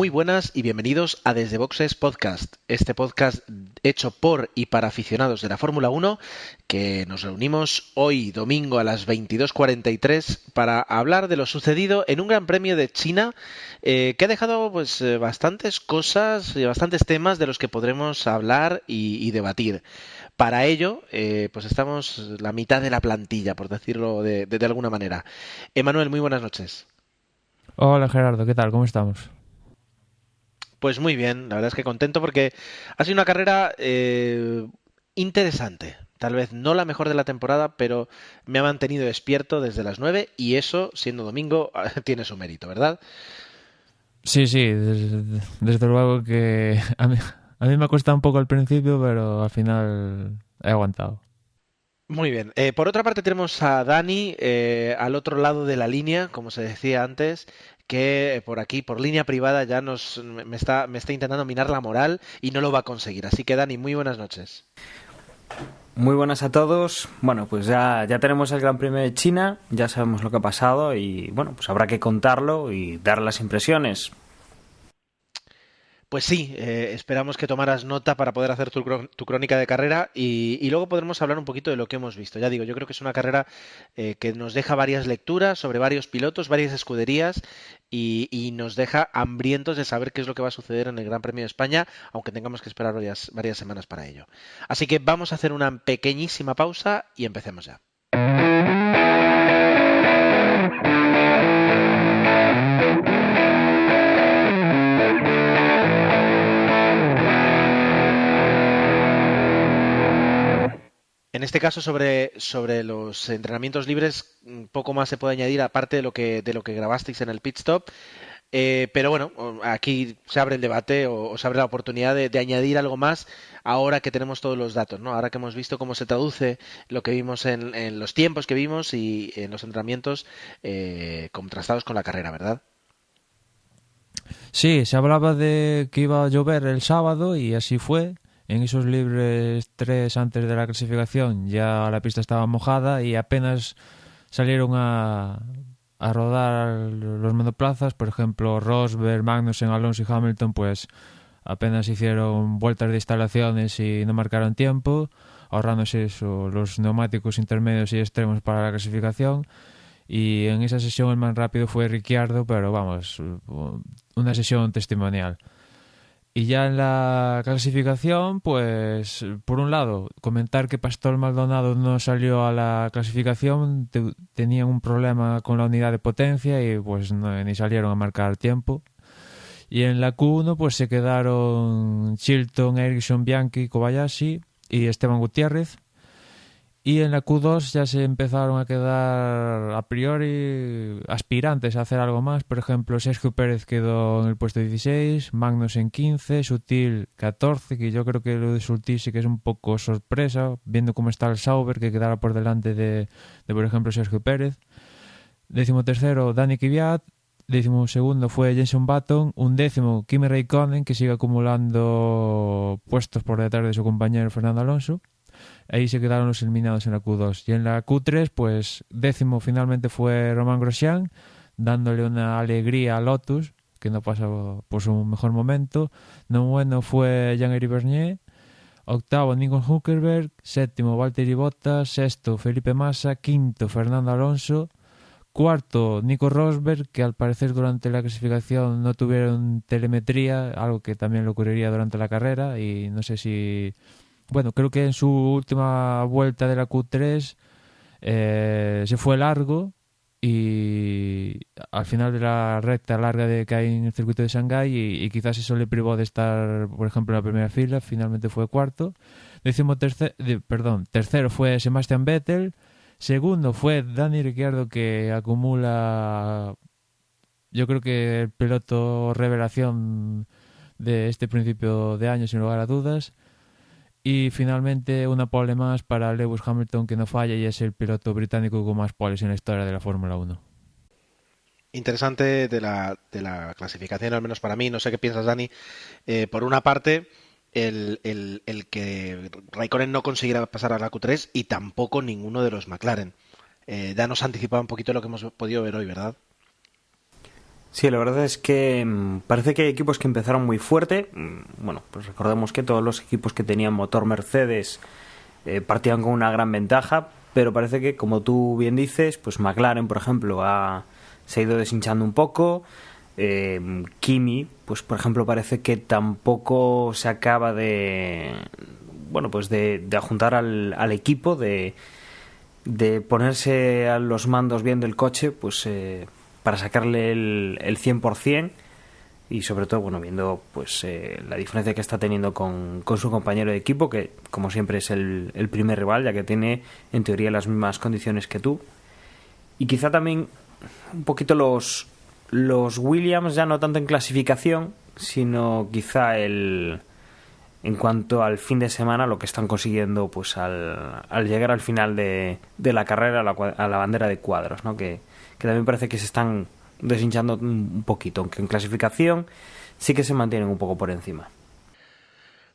Muy buenas y bienvenidos a Desde Boxes Podcast, este podcast hecho por y para aficionados de la Fórmula 1, que nos reunimos hoy domingo a las 22:43 para hablar de lo sucedido en un Gran Premio de China que ha dejado bastantes cosas y bastantes temas de los que podremos hablar y debatir. Para ello, estamos la mitad de la plantilla, por decirlo de alguna manera. Emanuel, muy buenas noches. Hola Gerardo, ¿qué tal? ¿Cómo estamos? Pues muy bien, la verdad es que contento porque ha sido una carrera interesante. Tal vez no la mejor de la temporada, pero me ha mantenido despierto desde las 9 y eso, siendo domingo, tiene su mérito, ¿verdad? Sí, sí, desde luego que a mí me ha costado un poco al principio, pero al final he aguantado. Muy bien. Por otra parte tenemos a Dani al otro lado de la línea, como se decía antes, que por aquí, por línea privada, ya me está intentando minar la moral y no lo va a conseguir. Así que Dani, muy buenas noches. Muy buenas a todos. Bueno, pues ya tenemos el Gran Premio de China, ya sabemos lo que ha pasado y bueno, pues habrá que contarlo y dar las impresiones. Pues sí, esperamos que tomaras nota para poder hacer tu crónica de carrera y luego podremos hablar un poquito de lo que hemos visto. Ya digo, yo creo que es una carrera que nos deja varias lecturas sobre varios pilotos, varias escuderías y nos deja hambrientos de saber qué es lo que va a suceder en el Gran Premio de España, aunque tengamos que esperar varias semanas para ello. Así que vamos a hacer una pequeñísima pausa y empecemos ya. En este caso, sobre los entrenamientos libres, poco más se puede añadir aparte de lo que grabasteis en el pit stop. Pero bueno, aquí se abre el debate o se abre la oportunidad de añadir algo más ahora que tenemos todos los datos, ¿no? Ahora que hemos visto cómo se traduce lo que vimos en los tiempos que vimos y en los entrenamientos contrastados con la carrera, ¿verdad? Sí, se hablaba de que iba a llover el sábado y así fue. En esos libres 3 antes de la clasificación ya la pista estaba mojada y apenas salieron a rodar los monoplazas. Por ejemplo, Rosberg, Magnussen, Alonso y Hamilton, pues apenas hicieron vueltas de instalaciones y no marcaron tiempo, ahorrándose eso, los neumáticos intermedios y extremos para la clasificación. Y en esa sesión el más rápido fue Ricciardo, pero vamos, una sesión testimonial. Y ya en la clasificación, pues por un lado, comentar que Pastor Maldonado no salió a la clasificación, tenían un problema con la unidad de potencia y pues ni salieron a marcar tiempo. Y en la Q1 pues se quedaron Chilton, Ericsson, Bianchi, Kobayashi y Esteban Gutiérrez. Y en la Q2 ya se empezaron a quedar a priori aspirantes a hacer algo más. Por ejemplo, Sergio Pérez quedó en el puesto 16, Magnus en 15, Sutil 14, que yo creo que lo de Sutil sí que es un poco sorpresa, viendo cómo está el Sauber, que quedara por delante de por ejemplo, Sergio Pérez. 13º, Dani Kvyat. 12º fue Jenson Button. 11º, Kimi Räikkönen, que sigue acumulando puestos por detrás de su compañero Fernando Alonso. Ahí se quedaron los eliminados en la Q2. Y en la Q3, pues 10º finalmente fue Romain Grosjean, dándole una alegría a Lotus, que no pasa por su mejor momento. 9º fue Jean-Éric Vergne. 8º Nico Hülkenberg. 7º Valtteri Bottas. 6º Felipe Massa. 5º Fernando Alonso. 4º Nico Rosberg, que al parecer durante la clasificación no tuvieron telemetría, algo que también le ocurriría durante la carrera, y no sé si... Bueno, creo que en su última vuelta de la Q3 se fue largo y al final de la recta larga que hay en el circuito de Shanghái y quizás eso le privó de estar, por ejemplo, en la primera fila. Finalmente fue cuarto. Tercero fue Sebastian Vettel. Segundo fue Dani Ricciardo, que acumula, yo creo que el piloto revelación de este principio de año, sin lugar a dudas. Y finalmente una pole más para Lewis Hamilton, que no falla y es el piloto británico con más poles en la historia de la Fórmula 1. Interesante de la clasificación, al menos para mí. No sé qué piensas, Dani. Por una parte, el que Raikkonen no consiguiera pasar a la Q3 y tampoco ninguno de los McLaren. Ya nos anticipaba un poquito lo que hemos podido ver hoy, ¿verdad? Sí, la verdad es que parece que hay equipos que empezaron muy fuerte. Bueno, pues recordemos que todos los equipos que tenían motor Mercedes partían con una gran ventaja, pero parece que, como tú bien dices, pues McLaren, por ejemplo, se ha ido deshinchando un poco. Kimi, pues por ejemplo, parece que tampoco se acaba de juntar al equipo, de ponerse a los mandos bien del coche, pues para sacarle el 100%, y sobre todo, bueno, viendo pues la diferencia que está teniendo con su compañero de equipo, que como siempre es el primer rival, ya que tiene en teoría las mismas condiciones que tú. Y quizá también un poquito los Williams, ya no tanto en clasificación, sino quizá en cuanto al fin de semana, lo que están consiguiendo pues al llegar al final de la carrera, a la bandera de cuadros, ¿no? Que también parece que se están deshinchando un poquito, aunque en clasificación sí que se mantienen un poco por encima.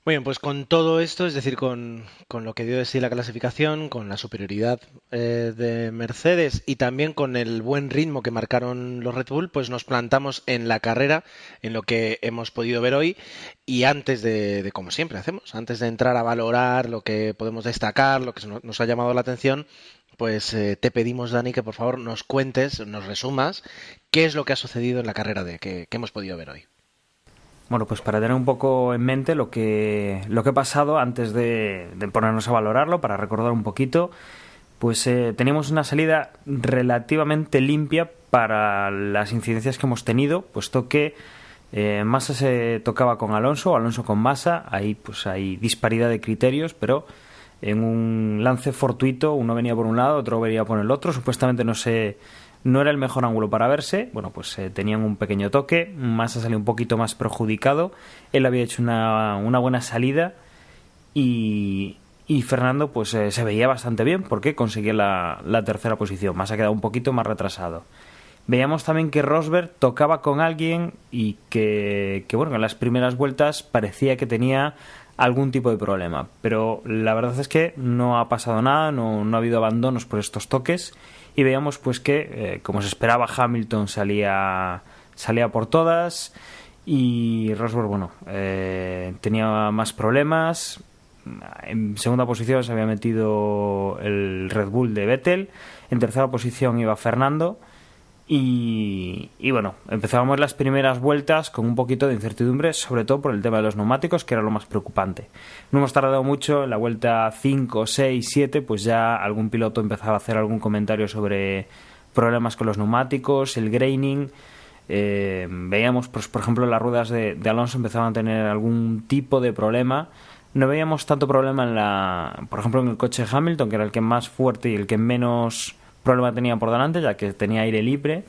Muy bien, pues con todo esto, es decir, con lo que dio de sí la clasificación, con la superioridad de Mercedes y también con el buen ritmo que marcaron los Red Bull, pues nos plantamos en la carrera, en lo que hemos podido ver hoy. Y antes de como siempre hacemos, antes de entrar a valorar lo que podemos destacar, lo que nos ha llamado la atención, pues te pedimos, Dani, que por favor nos cuentes, nos resumas qué es lo que ha sucedido en la carrera que hemos podido ver hoy. Bueno, pues para tener un poco en mente lo que ha pasado antes de ponernos a valorarlo, para recordar un poquito, pues teníamos una salida relativamente limpia para las incidencias que hemos tenido, puesto que Massa se tocaba con Alonso con Massa. Ahí pues hay disparidad de criterios, pero en un lance fortuito uno venía por un lado, otro venía por el otro. Supuestamente no era el mejor ángulo para verse. Bueno, pues tenían un pequeño toque. Massa salió un poquito más perjudicado. Él había hecho una buena salida y Fernando pues se veía bastante bien porque conseguía la tercera posición. Massa ha quedado un poquito más retrasado. Veíamos también que Rosberg tocaba con alguien y que bueno, en las primeras vueltas parecía que tenía algún tipo de problema, pero la verdad es que no ha pasado nada, no ha habido abandonos por estos toques, y veíamos pues que como se esperaba, Hamilton salía por todas, y Rosberg, bueno, tenía más problemas. En segunda posición se había metido el Red Bull de Vettel, en tercera posición iba Fernando. Y bueno, empezábamos las primeras vueltas con un poquito de incertidumbre, sobre todo por el tema de los neumáticos, que era lo más preocupante. No hemos tardado mucho, en la vuelta 5, 6, 7, pues ya algún piloto empezaba a hacer algún comentario sobre problemas con los neumáticos, el graining. Veíamos, pues, por ejemplo, las ruedas de Alonso empezaban a tener algún tipo de problema. No veíamos tanto problema por ejemplo, en el coche de Hamilton, que era el que más fuerte y el que menos problema tenía por delante, ya que tenía aire libre.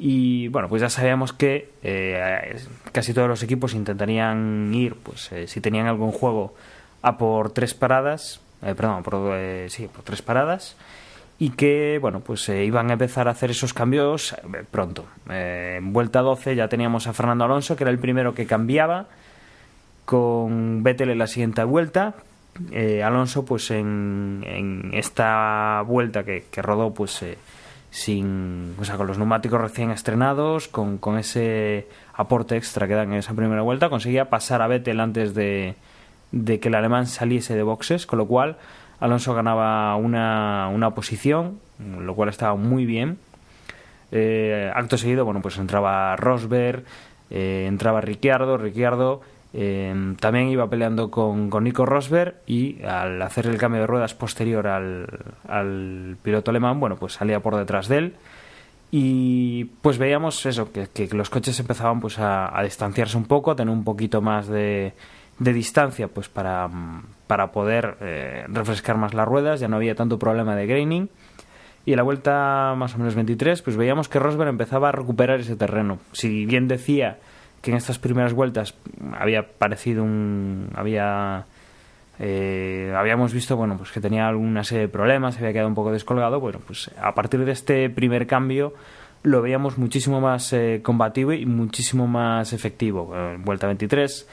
Y bueno, pues ya sabíamos que casi todos los equipos intentarían ir, pues si tenían algo en juego, a por 3 paradas, por 3 paradas, y que bueno, pues iban a empezar a hacer esos cambios pronto. En vuelta 12 ya teníamos a Fernando Alonso, que era el primero que cambiaba, con Vettel en la siguiente vuelta. Alonso pues en esta vuelta que rodó pues con los neumáticos recién estrenados, con ese aporte extra que dan en esa primera vuelta, conseguía pasar a Vettel antes de que el alemán saliese de boxes, con lo cual Alonso ganaba una posición, lo cual estaba muy bien. Acto seguido, bueno, pues entraba Rosberg, entraba Ricciardo. También iba peleando con Nico Rosberg, y al hacer el cambio de ruedas posterior al piloto alemán, bueno, pues salía por detrás de él, y pues veíamos eso, que los coches empezaban pues a distanciarse un poco, a tener un poquito más de distancia, pues para poder refrescar más las ruedas. Ya no había tanto problema de graining, y en la vuelta más o menos 23 pues veíamos que Rosberg empezaba a recuperar ese terreno. Si bien decía que en estas primeras vueltas habíamos visto, bueno, pues que tenía alguna serie de problemas, había quedado un poco descolgado. Bueno, pues a partir de este primer cambio lo veíamos muchísimo más combativo y muchísimo más efectivo. En vuelta 23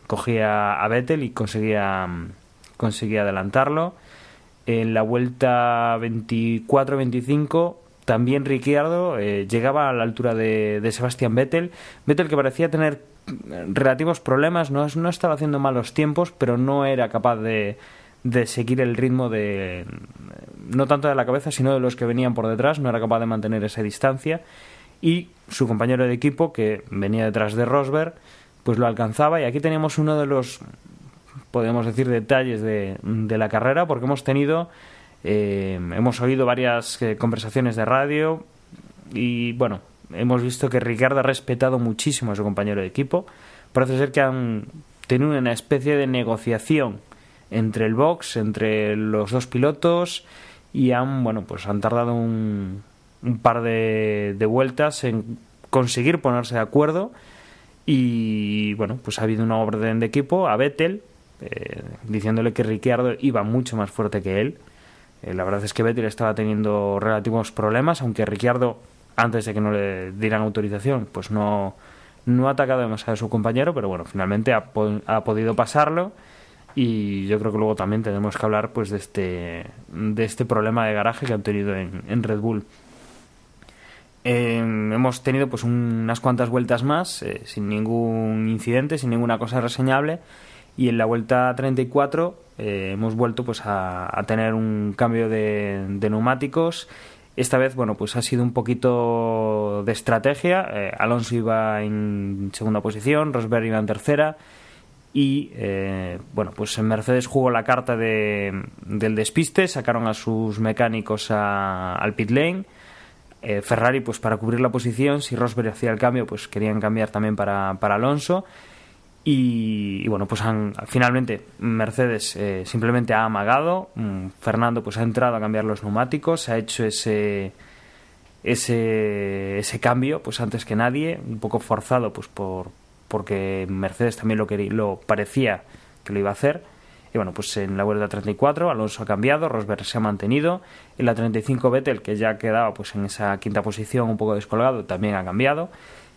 cogía a Vettel y conseguía adelantarlo. En la vuelta 24-25 también Ricciardo llegaba a la altura de Sebastian Vettel que parecía tener relativos problemas, no estaba haciendo malos tiempos, pero no era capaz de seguir el ritmo no tanto de la cabeza, sino de los que venían por detrás, no era capaz de mantener esa distancia, y su compañero de equipo, que venía detrás de Rosberg, pues lo alcanzaba. Y aquí teníamos uno de los, podemos decir, detalles de la carrera, porque hemos oído varias conversaciones de radio y bueno, hemos visto que Ricciardo ha respetado muchísimo a su compañero de equipo. Parece ser que han tenido una especie de negociación entre el box, entre los dos pilotos, y han tardado un par de vueltas en conseguir ponerse de acuerdo. Y bueno, pues ha habido una orden de equipo a Vettel, diciéndole que Ricciardo iba mucho más fuerte que él. La verdad es que Vettel estaba teniendo relativos problemas, aunque Ricciardo, antes de que no le dieran autorización, pues no ha atacado demasiado a su compañero, pero bueno, finalmente ha podido pasarlo. Y yo creo que luego también tenemos que hablar pues de este problema de garaje que han tenido en Red Bull. Hemos tenido pues unas cuantas vueltas más sin ningún incidente, sin ninguna cosa reseñable, y en la vuelta 34 hemos vuelto pues a tener un cambio de neumáticos. Esta vez pues ha sido un poquito de estrategia. Alonso iba en segunda posición, Rosberg iba en tercera, y pues en Mercedes jugó la carta del despiste, sacaron a sus mecánicos al pit lane. Ferrari, pues para cubrir la posición, si Rosberg hacía el cambio, pues querían cambiar también para Alonso. Y pues finalmente Mercedes simplemente ha amagado. Fernando pues ha entrado a cambiar los neumáticos, ha hecho ese cambio pues antes que nadie, un poco forzado pues porque Mercedes también lo parecía que lo iba a hacer. Y pues en la vuelta 34 Alonso ha cambiado, Rosberg se ha mantenido. En la 35 Vettel, que ya quedaba pues en esa quinta posición un poco descolgado, también ha cambiado.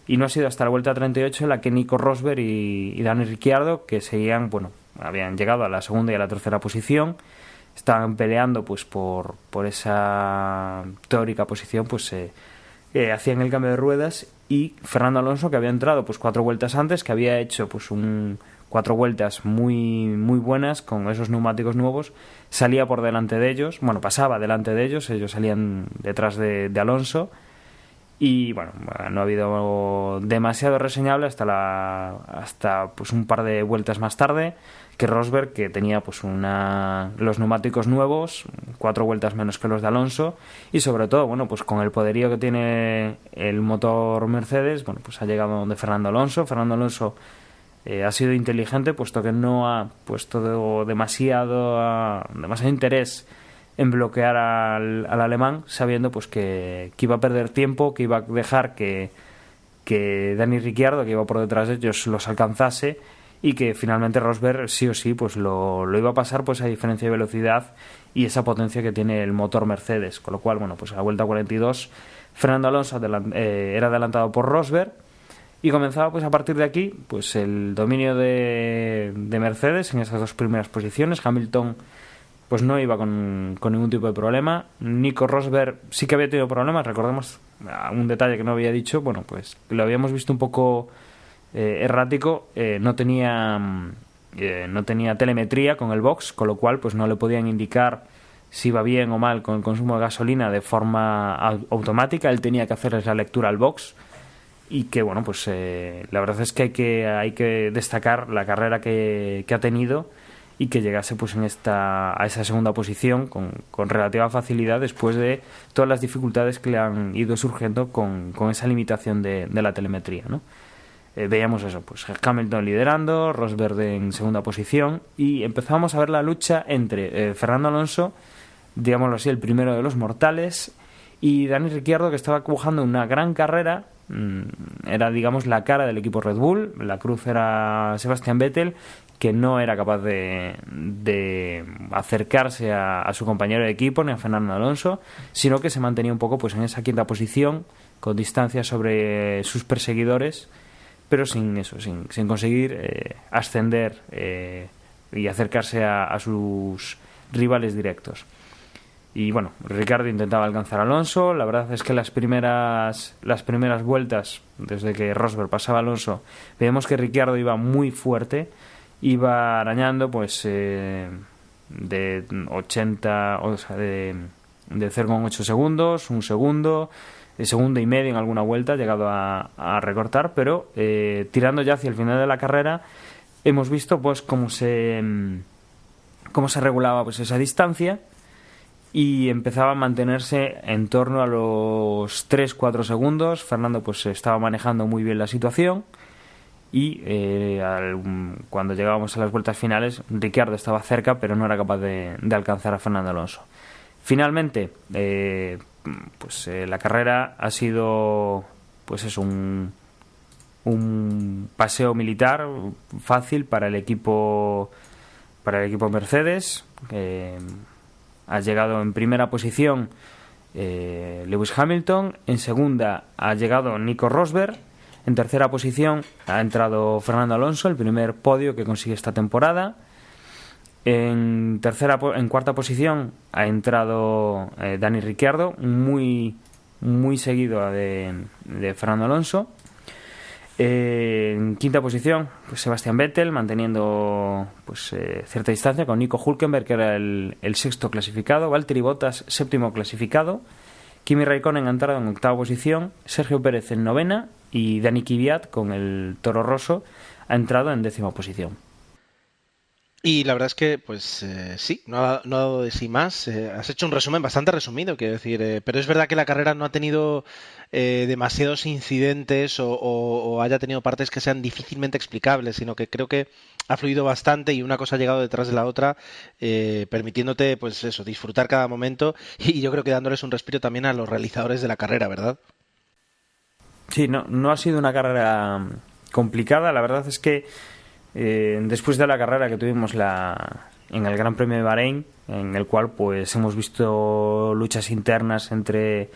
Y no ha sido hasta la vuelta 38 en la que Nico Rosberg y Dani Ricciardo, que habían llegado a la segunda y a la tercera posición, estaban peleando pues por esa teórica posición, pues hacían el cambio de ruedas. Y Fernando Alonso, que había entrado pues 4 vueltas antes, que había hecho pues 4 vueltas muy muy buenas con esos neumáticos nuevos, salía por delante de ellos, pasaba delante de ellos salían detrás de Alonso. Y no ha habido demasiado reseñable hasta pues un par de vueltas más tarde, que Rosberg, que tenía pues los neumáticos nuevos, 4 vueltas menos que los de Alonso, y sobre todo pues con el poderío que tiene el motor Mercedes, pues ha llegado donde Fernando Alonso ha sido inteligente, puesto que no ha puesto demasiado interés en bloquear al alemán, sabiendo pues que iba a perder tiempo, que iba a dejar que Dani Ricciardo, que iba por detrás de ellos, los alcanzase, y que finalmente Rosberg sí o sí pues lo iba a pasar, pues a diferencia de velocidad y esa potencia que tiene el motor Mercedes. Con lo cual pues a la vuelta 42 Fernando Alonso era adelantado por Rosberg, y comenzaba pues a partir de aquí pues el dominio de Mercedes en esas dos primeras posiciones. Hamilton pues no iba con ningún tipo de problema. Nico Rosberg sí que había tenido problemas. Recordemos un detalle que no había dicho, pues lo habíamos visto un poco errático. No tenía telemetría con el box, con lo cual pues no le podían indicar si iba bien o mal con el consumo de gasolina de forma automática. Él tenía que hacerles la lectura al box, y que pues la verdad es que hay que destacar la carrera que ha tenido, y que llegase pues a esa segunda posición con relativa facilidad, después de todas las dificultades que le han ido surgiendo con esa limitación de la telemetría, ¿no? Veíamos eso, pues Hamilton liderando, Rosberg en segunda posición, y empezamos a ver la lucha entre Fernando Alonso, digámoslo así, el primero de los mortales, y Dani Ricciardo, que estaba cubajando una gran carrera. Era, digamos, la cara del equipo Red Bull. La cruz era Sebastian Vettel, que no era capaz de acercarse a su compañero de equipo ni a Fernando Alonso, sino que se mantenía un poco pues en esa quinta posición, con distancia sobre sus perseguidores, pero sin conseguir ascender y acercarse a sus rivales directos. Y bueno, Ricciardo intentaba alcanzar a Alonso. La verdad es que las primeras vueltas, desde que Rosberg pasaba a Alonso, vemos que Ricciardo iba muy fuerte, iba arañando pues de 80, o sea, de 0,8 segundos, un segundo, segundo y medio en alguna vuelta, ha llegado a recortar, pero tirando ya hacia el final de la carrera, hemos visto pues cómo se regulaba pues esa distancia, y empezaba a mantenerse en torno a los 3-4 segundos. Fernando pues estaba manejando muy bien la situación, y cuando llegábamos a las vueltas finales, Ricciardo estaba cerca, pero no era capaz de alcanzar a Fernando Alonso. Finalmente, la carrera ha sido pues eso, un paseo militar fácil para el equipo Mercedes. Ha llegado en primera posición Lewis Hamilton, en segunda ha llegado Nico Rosberg, en tercera posición ha entrado Fernando Alonso, el primer podio que consigue esta temporada. En cuarta posición ha entrado Dani Ricciardo, muy seguido de Fernando Alonso. En quinta posición, pues Sebastian Vettel, manteniendo pues cierta distancia con Nico Hülkenberg, que era el sexto clasificado, Valtteri Bottas séptimo clasificado, Kimi Raikkonen ha entrado en octava posición, Sergio Pérez en novena, y Dani Kvyat con el Toro Rosso ha entrado en décima posición. Y la verdad es que, pues sí, no ha dado de sí más. Has hecho un resumen bastante resumido, quiero decir. Pero es verdad que la carrera no ha tenido demasiados incidentes o haya tenido partes que sean difícilmente explicables, sino que creo que ha fluido bastante y una cosa ha llegado detrás de la otra, permitiéndote, pues eso, disfrutar cada momento, y yo creo que dándoles un respiro también a los realizadores de la carrera, ¿verdad? Sí, no ha sido una carrera complicada. La verdad es que después de la carrera que tuvimos en el Gran Premio de Bahrein, en el cual pues hemos visto luchas internas entre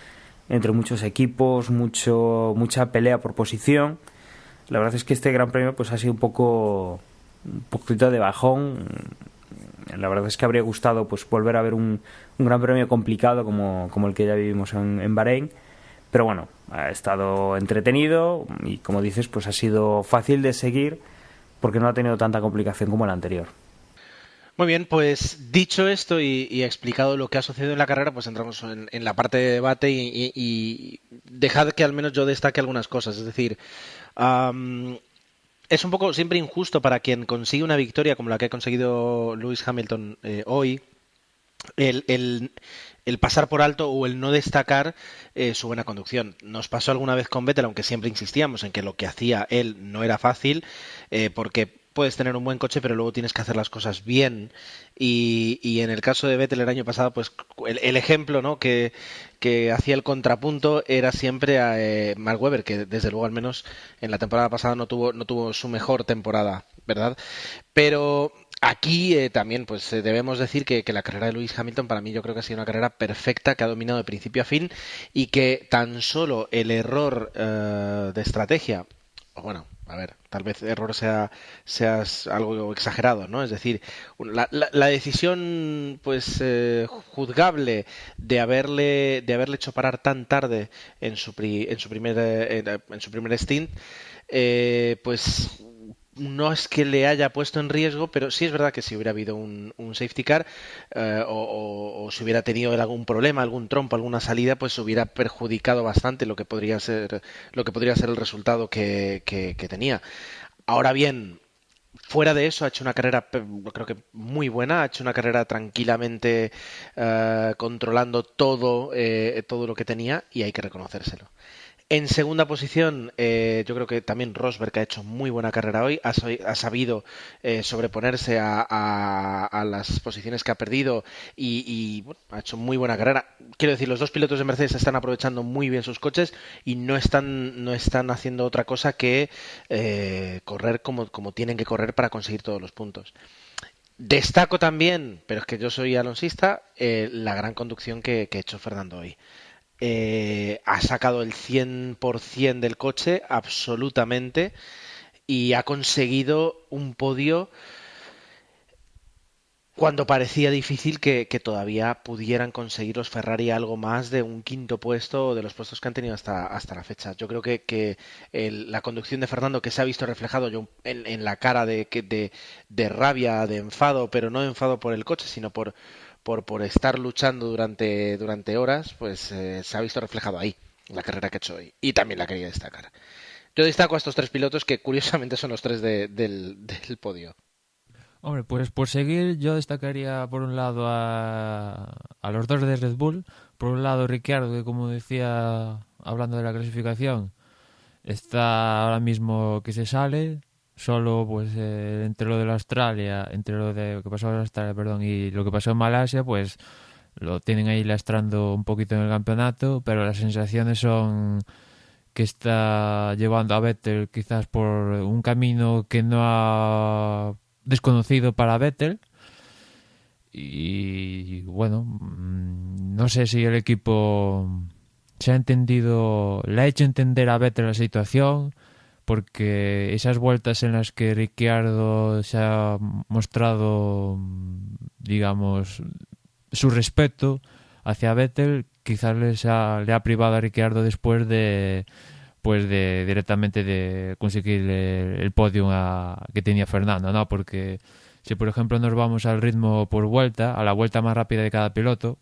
muchos equipos, mucha pelea por posición, la verdad es que este Gran Premio pues ha sido un poquito de bajón. La verdad es que habría gustado pues volver a ver un Gran Premio complicado como el que ya vivimos en Bahrein, pero bueno, ha estado entretenido y, como dices, pues ha sido fácil de seguir, porque no ha tenido tanta complicación como el anterior. Muy bien, pues dicho esto y explicado lo que ha sucedido en la carrera, pues entramos en la parte de debate y dejad que al menos yo destaque algunas cosas. Es decir, es un poco siempre injusto para quien consigue una victoria como la que ha conseguido Lewis Hamilton hoy, el pasar por alto o el no destacar su buena conducción. Nos pasó alguna vez con Vettel, aunque siempre insistíamos en que lo que hacía él no era fácil, porque puedes tener un buen coche, pero luego tienes que hacer las cosas bien. Y en el caso de Vettel el año pasado, pues el ejemplo, ¿no?, que hacía el contrapunto era siempre a Mark Webber, que desde luego al menos en la temporada pasada no tuvo su mejor temporada, ¿verdad? Pero aquí también pues debemos decir que la carrera de Lewis Hamilton, para mí, yo creo que ha sido una carrera perfecta, que ha dominado de principio a fin, y que tan solo el error de estrategia, o bueno, a ver, tal vez error sea algo exagerado, ¿no? Es decir, la decisión pues juzgable de haberle hecho parar tan tarde en su primer stint, pues no es que le haya puesto en riesgo, pero sí es verdad que si hubiera habido un safety car, o si hubiera tenido algún problema, algún trompo, alguna salida, pues hubiera perjudicado bastante lo que podría ser el resultado que tenía. Ahora bien, fuera de eso, ha hecho una carrera, creo que muy buena. Ha hecho una carrera tranquilamente, controlando todo lo que tenía, y hay que reconocérselo. En segunda posición, yo creo que también Rosberg, que ha hecho muy buena carrera hoy, ha sabido sobreponerse a las posiciones que ha perdido, y bueno, ha hecho muy buena carrera. Quiero decir, los dos pilotos de Mercedes están aprovechando muy bien sus coches y no están haciendo otra cosa que correr como tienen que correr para conseguir todos los puntos. Destaco también, pero es que yo soy alonsista, la gran conducción que ha hecho Fernando hoy. Ha sacado el 100% del coche, absolutamente, y ha conseguido un podio cuando parecía difícil que todavía pudieran conseguir los Ferrari algo más de un quinto puesto o de los puestos que han tenido hasta la fecha. Yo creo que la conducción de Fernando, que se ha visto reflejado en la cara de rabia, de enfado, pero no enfado por el coche, sino por estar luchando durante horas, pues se ha visto reflejado ahí, en la carrera que ha hecho hoy. Y también la quería destacar. Yo destaco a estos tres pilotos que curiosamente son los tres del podio. Hombre, pues por seguir yo destacaría por un lado a los dos de Red Bull. Por un lado Ricciardo, que como decía, hablando de la clasificación, está ahora mismo que se sale. Solo pues entre lo de lo que pasó en Australia, perdón, y lo que pasó en Malasia, pues lo tienen ahí lastrando un poquito en el campeonato, pero las sensaciones son que está llevando a Vettel quizás por un camino que no ha desconocido para Vettel. Y bueno, no sé si el equipo se ha entendido, le ha hecho entender a Vettel la situación, porque esas vueltas en las que Ricciardo se ha mostrado, digamos, su respeto hacia Vettel, quizás le ha privado a Ricciardo después de directamente de conseguir el podio que tenía Fernando, ¿no? Porque si por ejemplo nos vamos al ritmo por vuelta, a la vuelta más rápida de cada piloto,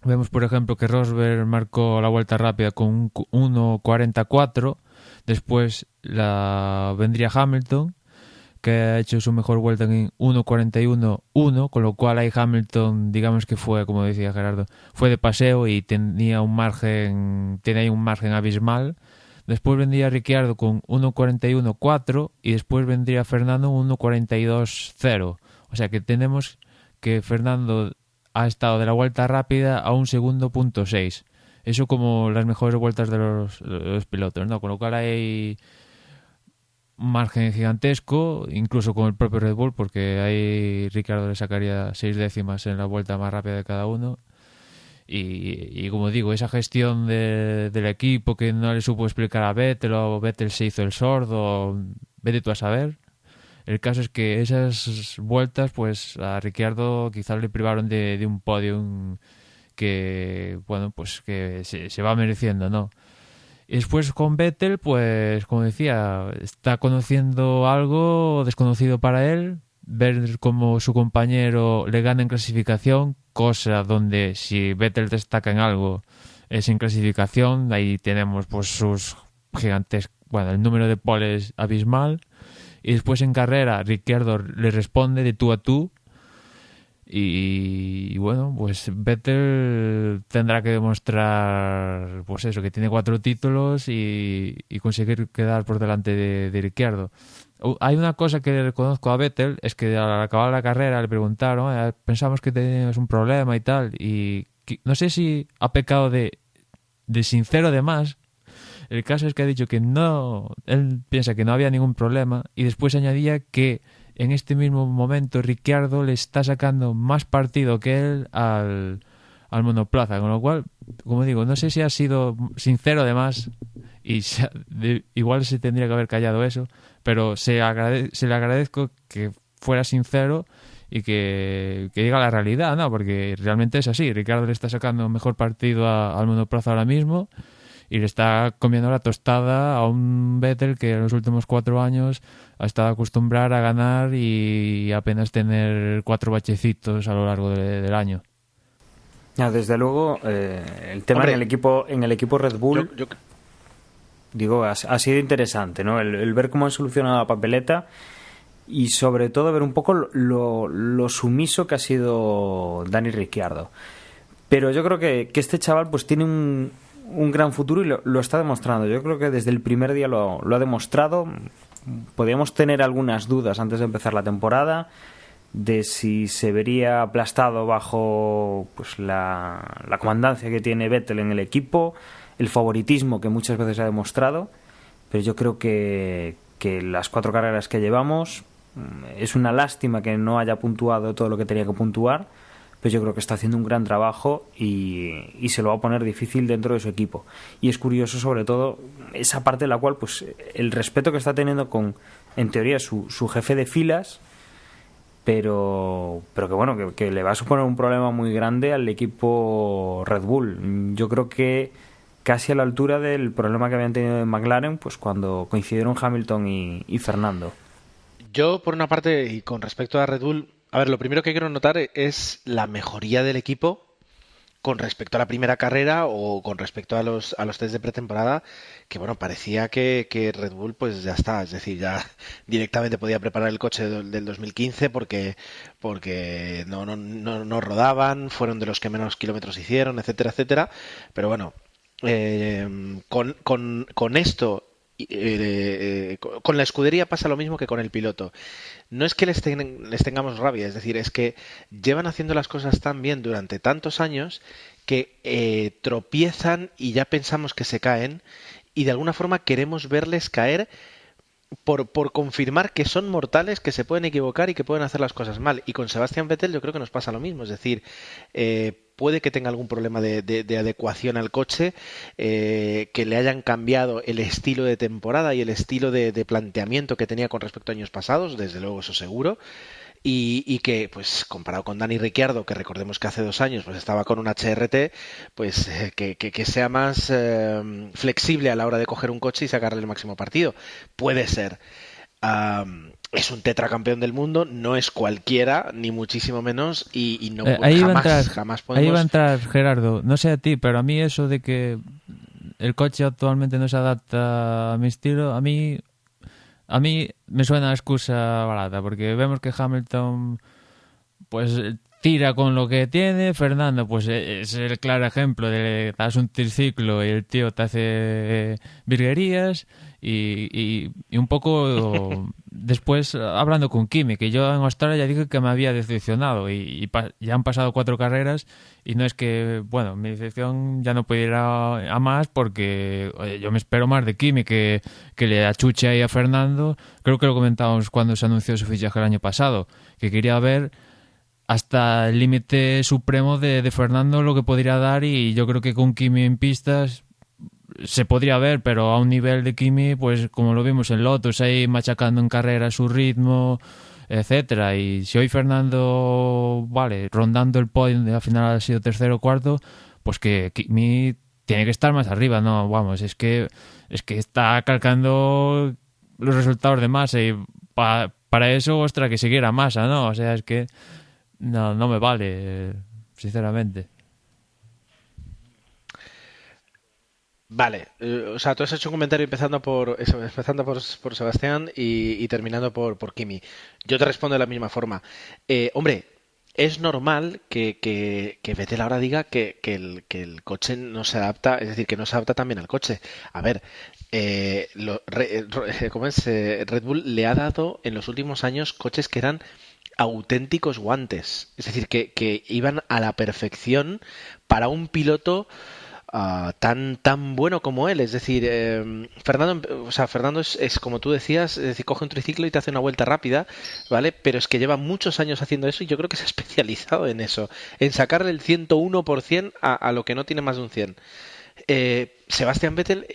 vemos por ejemplo que Rosberg marcó la vuelta rápida con 1.44. Después vendría Hamilton, que ha hecho su mejor vuelta en 1.41.1, con lo cual ahí Hamilton, digamos que fue, como decía Gerardo, fue de paseo y tenía un margen abismal. Después vendría Ricciardo con 1.41.4 y después vendría Fernando 1.42.0. O sea que tenemos que Fernando ha estado de la vuelta rápida a un segundo punto 6. Eso como las mejores vueltas de los pilotos, ¿no? Con lo cual hay un margen gigantesco, incluso con el propio Red Bull, porque ahí Ricciardo le sacaría 6 décimas en la vuelta más rápida de cada uno. Y como digo, esa gestión del equipo que no le supo explicar a Vettel, o Vettel se hizo el sordo, vete tú a saber. El caso es que esas vueltas, pues a Ricciardo quizás le privaron de un podio que, bueno, pues que se va mereciendo, ¿no? Y después con Vettel, pues como decía, está conociendo algo desconocido para él, ver cómo su compañero le gana en clasificación, cosa donde si Vettel destaca en algo es en clasificación. Ahí tenemos pues sus gigantes, bueno, el número de poles abismal, y después en carrera Ricciardo le responde de tú a tú. Y bueno, pues Vettel tendrá que demostrar, pues eso, que tiene 4 títulos y conseguir quedar por delante de Ricciardo. Hay una cosa que le reconozco a Vettel, es que al acabar la carrera le preguntaron, pensamos que tenías un problema y tal, y no sé si ha pecado de sincero de más. El caso es que ha dicho que no, él piensa que no había ningún problema, y después añadía que en este mismo momento Ricciardo le está sacando más partido que él al monoplaza, con lo cual, como digo, no sé si ha sido sincero además y igual se tendría que haber callado eso, pero se le agradezco que fuera sincero y que diga la realidad, ¿no? Porque realmente es así. Ricciardo le está sacando mejor partido al monoplaza ahora mismo y le está comiendo la tostada a un Vettel que en los últimos 4 años ha estado acostumbrado a ganar y apenas tener 4 bachecitos a lo largo del año. Ya, desde luego, el tema, hombre, en el equipo Red Bull, digo, ha sido interesante, ¿no? El ver cómo han solucionado la papeleta y sobre todo ver un poco lo sumiso que ha sido Dani Ricciardo. Pero yo creo que este chaval pues tiene un gran futuro y lo está demostrando. Yo creo que desde el primer día lo ha demostrado. Podíamos tener algunas dudas antes de empezar la temporada de si se vería aplastado bajo pues la comandancia que tiene Vettel en el equipo, el favoritismo que muchas veces ha demostrado, pero yo creo que las 4 carreras que llevamos, es una lástima que no haya puntuado todo lo que tenía que puntuar, pero yo creo que está haciendo un gran trabajo y se lo va a poner difícil dentro de su equipo. Y es curioso sobre todo esa parte en la cual pues el respeto que está teniendo con, en teoría, su jefe de filas, pero que bueno, que le va a suponer un problema muy grande al equipo Red Bull. Yo creo que casi a la altura del problema que habían tenido en McLaren, pues cuando coincidieron Hamilton y Fernando. Yo, por una parte, y con respecto a Red Bull, a ver, lo primero que quiero notar es la mejoría del equipo con respecto a la primera carrera o con respecto a los test de pretemporada, que bueno, parecía que Red Bull pues ya está, es decir, ya directamente podía preparar el coche del 2015 porque no rodaban, fueron de los que menos kilómetros hicieron, etcétera, etcétera, pero bueno, con esto, con la escudería pasa lo mismo que con el piloto. No es que les tengamos rabia, es decir, es que llevan haciendo las cosas tan bien durante tantos años que tropiezan y ya pensamos que se caen y de alguna forma queremos verles caer por confirmar que son mortales, que se pueden equivocar y que pueden hacer las cosas mal. Y con Sebastian Vettel yo creo que nos pasa lo mismo. Es decir, puede que tenga algún problema de adecuación al coche, que le hayan cambiado el estilo de temporada y el estilo de planteamiento que tenía con respecto a años pasados, desde luego eso seguro. Y que, pues, comparado con Dani Ricciardo, que recordemos que hace 2 años pues estaba con un HRT, pues que sea más flexible a la hora de coger un coche y sacarle el máximo partido. Puede ser. Es un tetracampeón del mundo, no es cualquiera, ni muchísimo menos, y no jamás podemos... Ahí va a entrar, Gerardo. No sé a ti, pero a mí eso de que el coche actualmente no se adapta a mi estilo, a mí me suena a excusa barata, porque vemos que Hamilton pues tira con lo que tiene, Fernando pues es el claro ejemplo de das un triciclo y el tío te hace virguerías y un poco después hablando con Kimi, que yo en Australia ya dije que me había decepcionado y ya han pasado 4 carreras y no es que, bueno, mi decepción ya no puede ir a más porque oye, yo me espero más de Kimi que le achuche ahí a Fernando. Creo que lo comentábamos cuando se anunció su fichaje el año pasado, que quería ver hasta el límite supremo de Fernando lo que podría dar, y yo creo que con Kimi en pistas se podría ver, pero a un nivel de Kimi, pues como lo vimos en Lotus, ahí machacando en carrera su ritmo, etcétera. Y si hoy Fernando, vale, rondando el podio, al final ha sido tercero o cuarto, pues que Kimi tiene que estar más arriba, no, vamos, es que está calcando los resultados de Massa y para eso, ostras, que siguiera Massa, ¿no? O sea, es que no me vale, sinceramente. Vale, o sea, tú has hecho un comentario empezando por Sebastián y terminando por Kimi. Yo te respondo de la misma forma. Hombre, es normal que Vettel ahora diga que el coche no se adapta, es decir, que no se adapta también al coche. A ver, ¿cómo es? Red Bull le ha dado en los últimos años coches que eran auténticos guantes, es decir, que iban a la perfección para un piloto tan bueno como él. Es decir, Fernando es como tú decías, es decir, coge un triciclo y te hace una vuelta rápida, ¿vale? Pero es que lleva muchos años haciendo eso y yo creo que se ha especializado en eso, en sacarle el 101% a lo que no tiene más de un 100. Sebastian Vettel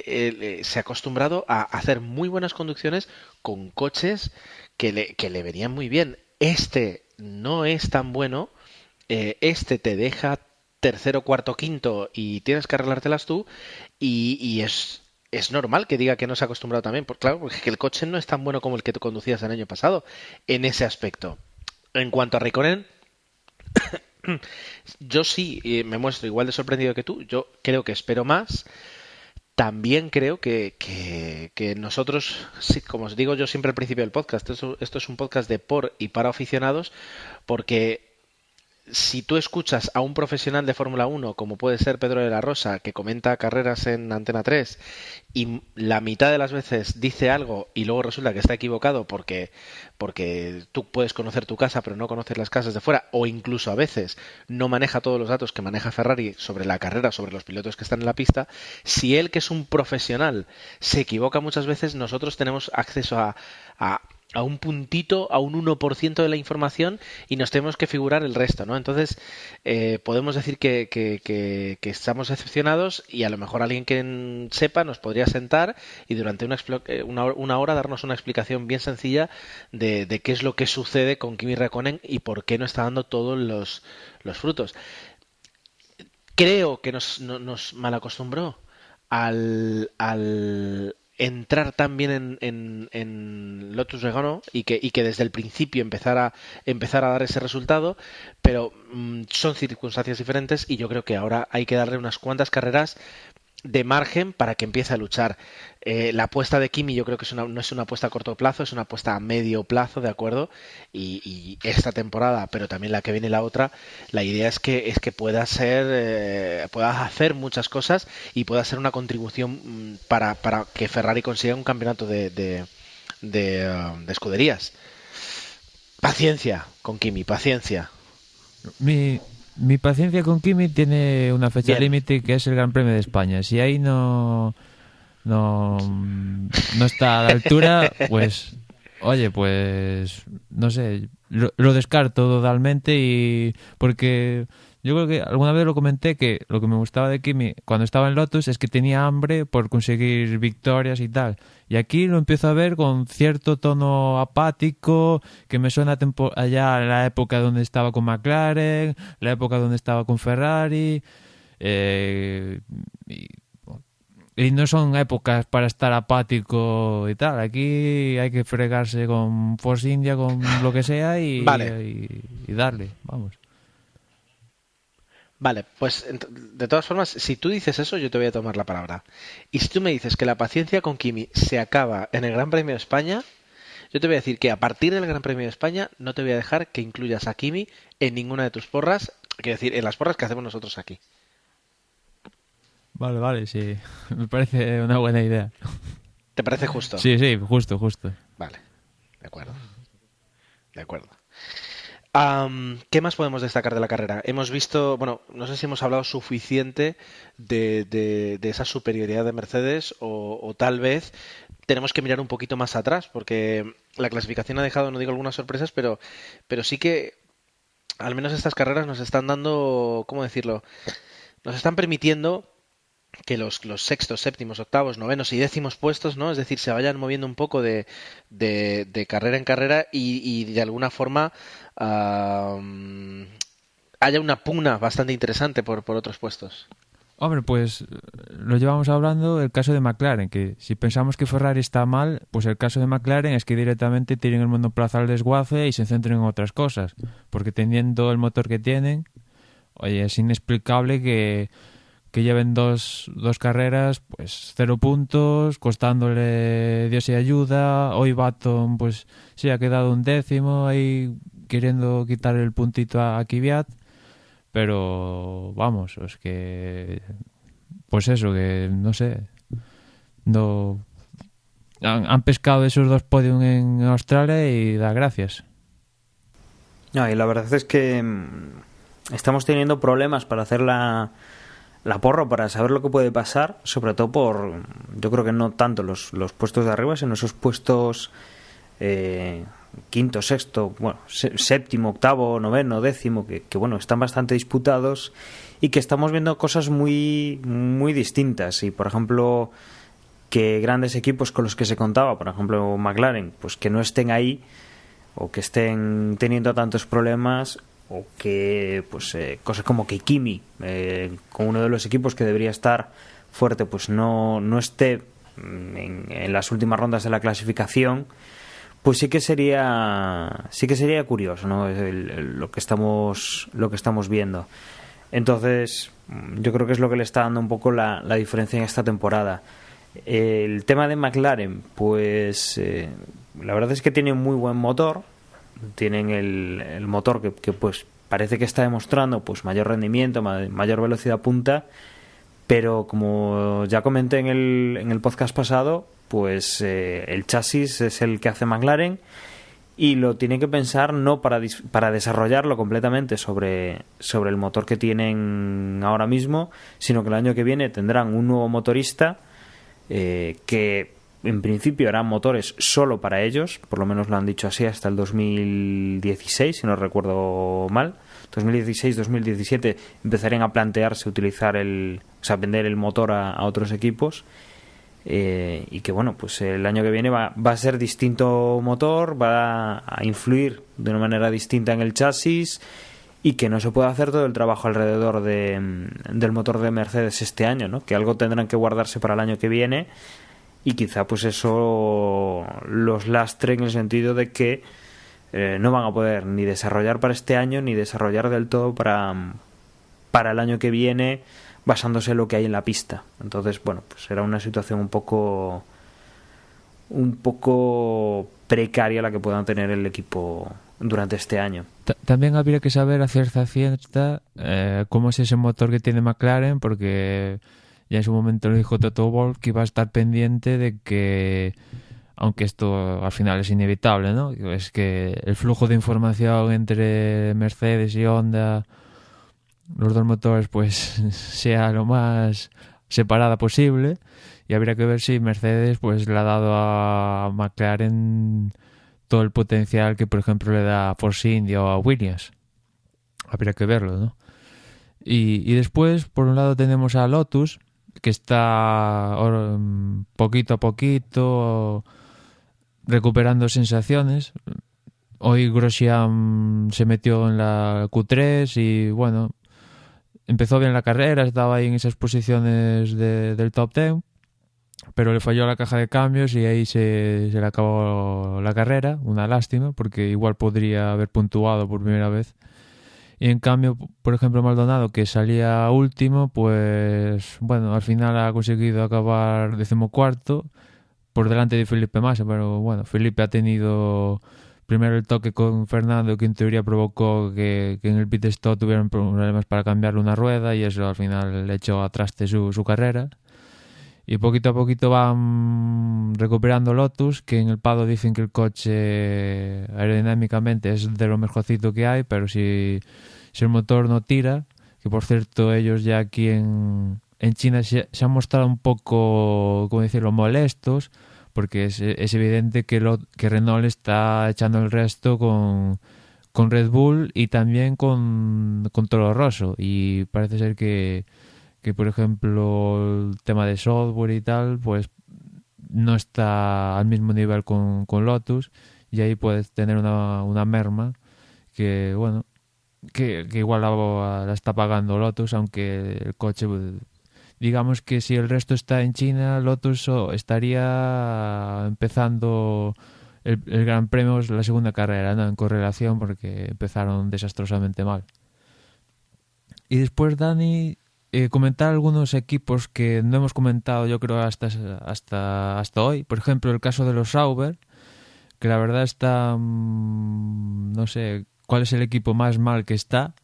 se ha acostumbrado a hacer muy buenas conducciones con coches que le venían muy bien. Este no es tan bueno, este te deja tercero, cuarto, quinto y tienes que arreglártelas tú y es normal que diga que no se ha acostumbrado también, claro, porque el coche no es tan bueno como el que tú conducías el año pasado en ese aspecto. En cuanto a Raikkonen, yo sí me muestro igual de sorprendido que tú, yo creo que espero más. También creo que nosotros, sí, como os digo yo siempre al principio del podcast, esto es un podcast de por y para aficionados, porque si tú escuchas a un profesional de Fórmula 1, como puede ser Pedro de la Rosa, que comenta carreras en Antena 3, y la mitad de las veces dice algo y luego resulta que está equivocado porque tú puedes conocer tu casa pero no conoces las casas de fuera, o incluso a veces no maneja todos los datos que maneja Ferrari sobre la carrera, sobre los pilotos que están en la pista, si él, que es un profesional, se equivoca muchas veces, nosotros tenemos acceso a a un puntito, a un 1% de la información y nos tenemos que figurar el resto, ¿no? Entonces, podemos decir que estamos decepcionados y a lo mejor alguien que sepa nos podría sentar y durante una hora darnos una explicación bien sencilla de qué es lo que sucede con Kimi Räikkönen y por qué no está dando todos los frutos. Creo que nos malacostumbró al entrar tan bien en Lotus Regano y que desde el principio empezar a dar ese resultado, pero son circunstancias diferentes y yo creo que ahora hay que darle unas cuantas carreras de margen para que empiece a luchar. La apuesta de Kimi yo creo que no es una apuesta a corto plazo, es una apuesta a medio plazo, ¿de acuerdo? Y esta temporada, pero también la que viene la otra, la idea es que pueda pueda hacer muchas cosas y pueda ser una contribución para que Ferrari consiga un campeonato de escuderías. Paciencia con Kimi, paciencia. Mi paciencia con Kimi tiene una fecha límite que es el Gran Premio de España. Si ahí no está a la altura, pues, oye, pues, no sé, lo descarto totalmente y porque yo creo que alguna vez lo comenté que lo que me gustaba de Kimi cuando estaba en Lotus es que tenía hambre por conseguir victorias y tal. Y aquí lo empiezo a ver con cierto tono apático, que me suena allá la época donde estaba con McLaren, la época donde estaba con Ferrari. Y no son épocas para estar apático y tal. Aquí hay que fregarse con Force India, con lo que sea y darle, vamos. Vale, pues de todas formas, si tú dices eso, yo te voy a tomar la palabra. Y si tú me dices que la paciencia con Kimi se acaba en el Gran Premio de España, yo te voy a decir que a partir del Gran Premio de España no te voy a dejar que incluyas a Kimi en ninguna de tus porras, quiero decir, en las porras que hacemos nosotros aquí. Vale, sí. Me parece una buena idea. ¿Te parece justo? Sí, justo. Vale, de acuerdo. ¿Qué más podemos destacar de la carrera? Hemos visto, bueno, no sé si hemos hablado suficiente de esa superioridad de Mercedes o tal vez tenemos que mirar un poquito más atrás porque la clasificación ha dejado, no digo algunas sorpresas, pero sí que al menos estas carreras nos están dando, ¿cómo decirlo? Nos están permitiendo que los sextos, séptimos, octavos, novenos y décimos puestos, ¿no? Es decir, se vayan moviendo un poco de carrera en carrera y de alguna forma haya una pugna bastante interesante por otros puestos. Hombre, pues lo llevamos hablando el caso de McLaren, que si pensamos que Ferrari está mal, pues el caso de McLaren es que directamente tiren el monoplaza al desguace y se centren en otras cosas, porque teniendo el motor que tienen, oye, es inexplicable que lleven dos carreras, pues 0 puntos, costándole Dios y ayuda. Hoy Baton, pues sí, ha quedado 1º ahí queriendo quitar el puntito a Kvyat. Pero vamos, es que pues eso, que no sé, no han pescado esos 2 podios en Australia y da gracias. No, y la verdad es que estamos teniendo problemas para hacer la porra, para saber lo que puede pasar, sobre todo yo creo que no tanto los puestos de arriba, sino esos puestos quinto, sexto, bueno, séptimo, octavo, noveno, décimo, que bueno, están bastante disputados y que estamos viendo cosas muy, muy distintas. Y por ejemplo, que grandes equipos con los que se contaba, por ejemplo McLaren, pues que no estén ahí o que estén teniendo tantos problemas, o que pues cosas como que Kimi con uno de los equipos que debería estar fuerte pues no esté en las últimas rondas de la clasificación, pues sí que sería curioso, ¿no? Lo que estamos viendo. Entonces yo creo que es lo que le está dando un poco la diferencia en esta temporada. El tema de McLaren, pues la verdad es que tiene un muy buen motor. Tienen el motor que pues parece que está demostrando pues mayor rendimiento, mayor velocidad punta, pero como ya comenté en el podcast pasado, pues el chasis es el que hace McLaren y lo tienen que pensar no para desarrollarlo completamente sobre el motor que tienen ahora mismo, sino que el año que viene tendrán un nuevo motorista que en principio eran motores solo para ellos, por lo menos lo han dicho así hasta el 2016, si no recuerdo mal. 2016-2017 empezarían a plantearse utilizar vender el motor a otros equipos. Y que bueno, pues el año que viene va a ser distinto motor, va a influir de una manera distinta en el chasis, y que no se puede hacer todo el trabajo alrededor del motor de Mercedes este año, ¿no? Que algo tendrán que guardarse para el año que viene, y quizá pues eso los lastre en el sentido de que no van a poder ni desarrollar para este año ni desarrollar del todo para el año que viene, basándose en lo que hay en la pista. Entonces, bueno, pues era una situación un poco precaria la que puedan tener el equipo durante este año. También habría que saber a cierta ciencia cómo es ese motor que tiene McLaren, porque ya en su momento lo dijo Toto Wolff, que iba a estar pendiente de que, aunque esto al final es inevitable, ¿no? Es que el flujo de información entre Mercedes y Honda, los dos motores, pues sea lo más separada posible, y habría que ver si Mercedes pues le ha dado a McLaren todo el potencial que por ejemplo le da a Force India o a Williams. Habría que verlo, ¿no? Y después, por un lado, tenemos a Lotus, que está poquito a poquito recuperando sensaciones. Hoy Grosjean se metió en la Q3 y bueno, empezó bien la carrera, estaba ahí en esas posiciones del top 10, pero le falló la caja de cambios y ahí se le acabó la carrera. Una lástima, porque igual podría haber puntuado por primera vez. Y en cambio, por ejemplo, Maldonado, que salía último, pues bueno, al final ha conseguido acabar 14º por delante de Felipe Massa, pero bueno, Felipe ha tenido primero el toque con Fernando, que en teoría provocó que en el pit stop tuvieran problemas para cambiarle una rueda, y eso al final le echó a traste su carrera. Y poquito a poquito van recuperando Lotus, que en el paddock dicen que el coche aerodinámicamente es de lo mejorcito que hay, pero si el motor no tira, que por cierto ellos ya aquí en China se han mostrado un poco, ¿cómo decirlo?, molestos, porque es evidente que Renault está echando el resto con Red Bull y también con Toro Rosso, y parece ser que por ejemplo el tema de software y tal pues no está al mismo nivel con Lotus, y ahí puedes tener una merma que bueno, que igual la está pagando Lotus, aunque el coche, digamos que si el resto está en China, Lotus estaría empezando el Gran Premio, la segunda carrera, ¿no?, en correlación, porque empezaron desastrosamente mal. Y después, Dani, comentar algunos equipos que no hemos comentado, yo creo, hasta hoy. Por ejemplo, el caso de los Sauber, que la verdad está, no sé cuál es el equipo más mal que está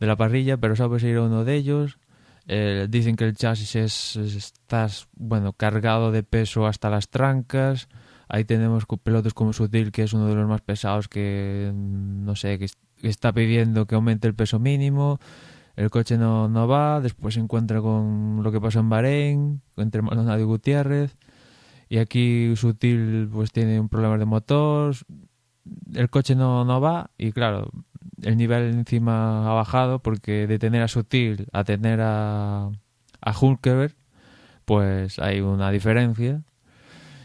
de la parrilla, pero Sauber sería uno de ellos. Dicen que el chasis está bueno, cargado de peso hasta las trancas. Ahí tenemos pilotos como Sutil, que es uno de los más pesados, que no sé, que está pidiendo que aumente el peso mínimo. El coche no va. Después se encuentra con lo que pasó en Bahrein entre Maldonado y Gutiérrez, y aquí Sutil pues tiene un problema de motor, el coche no va, y claro, el nivel encima ha bajado, porque de tener a Sutil a tener a Hülkenberg pues hay una diferencia.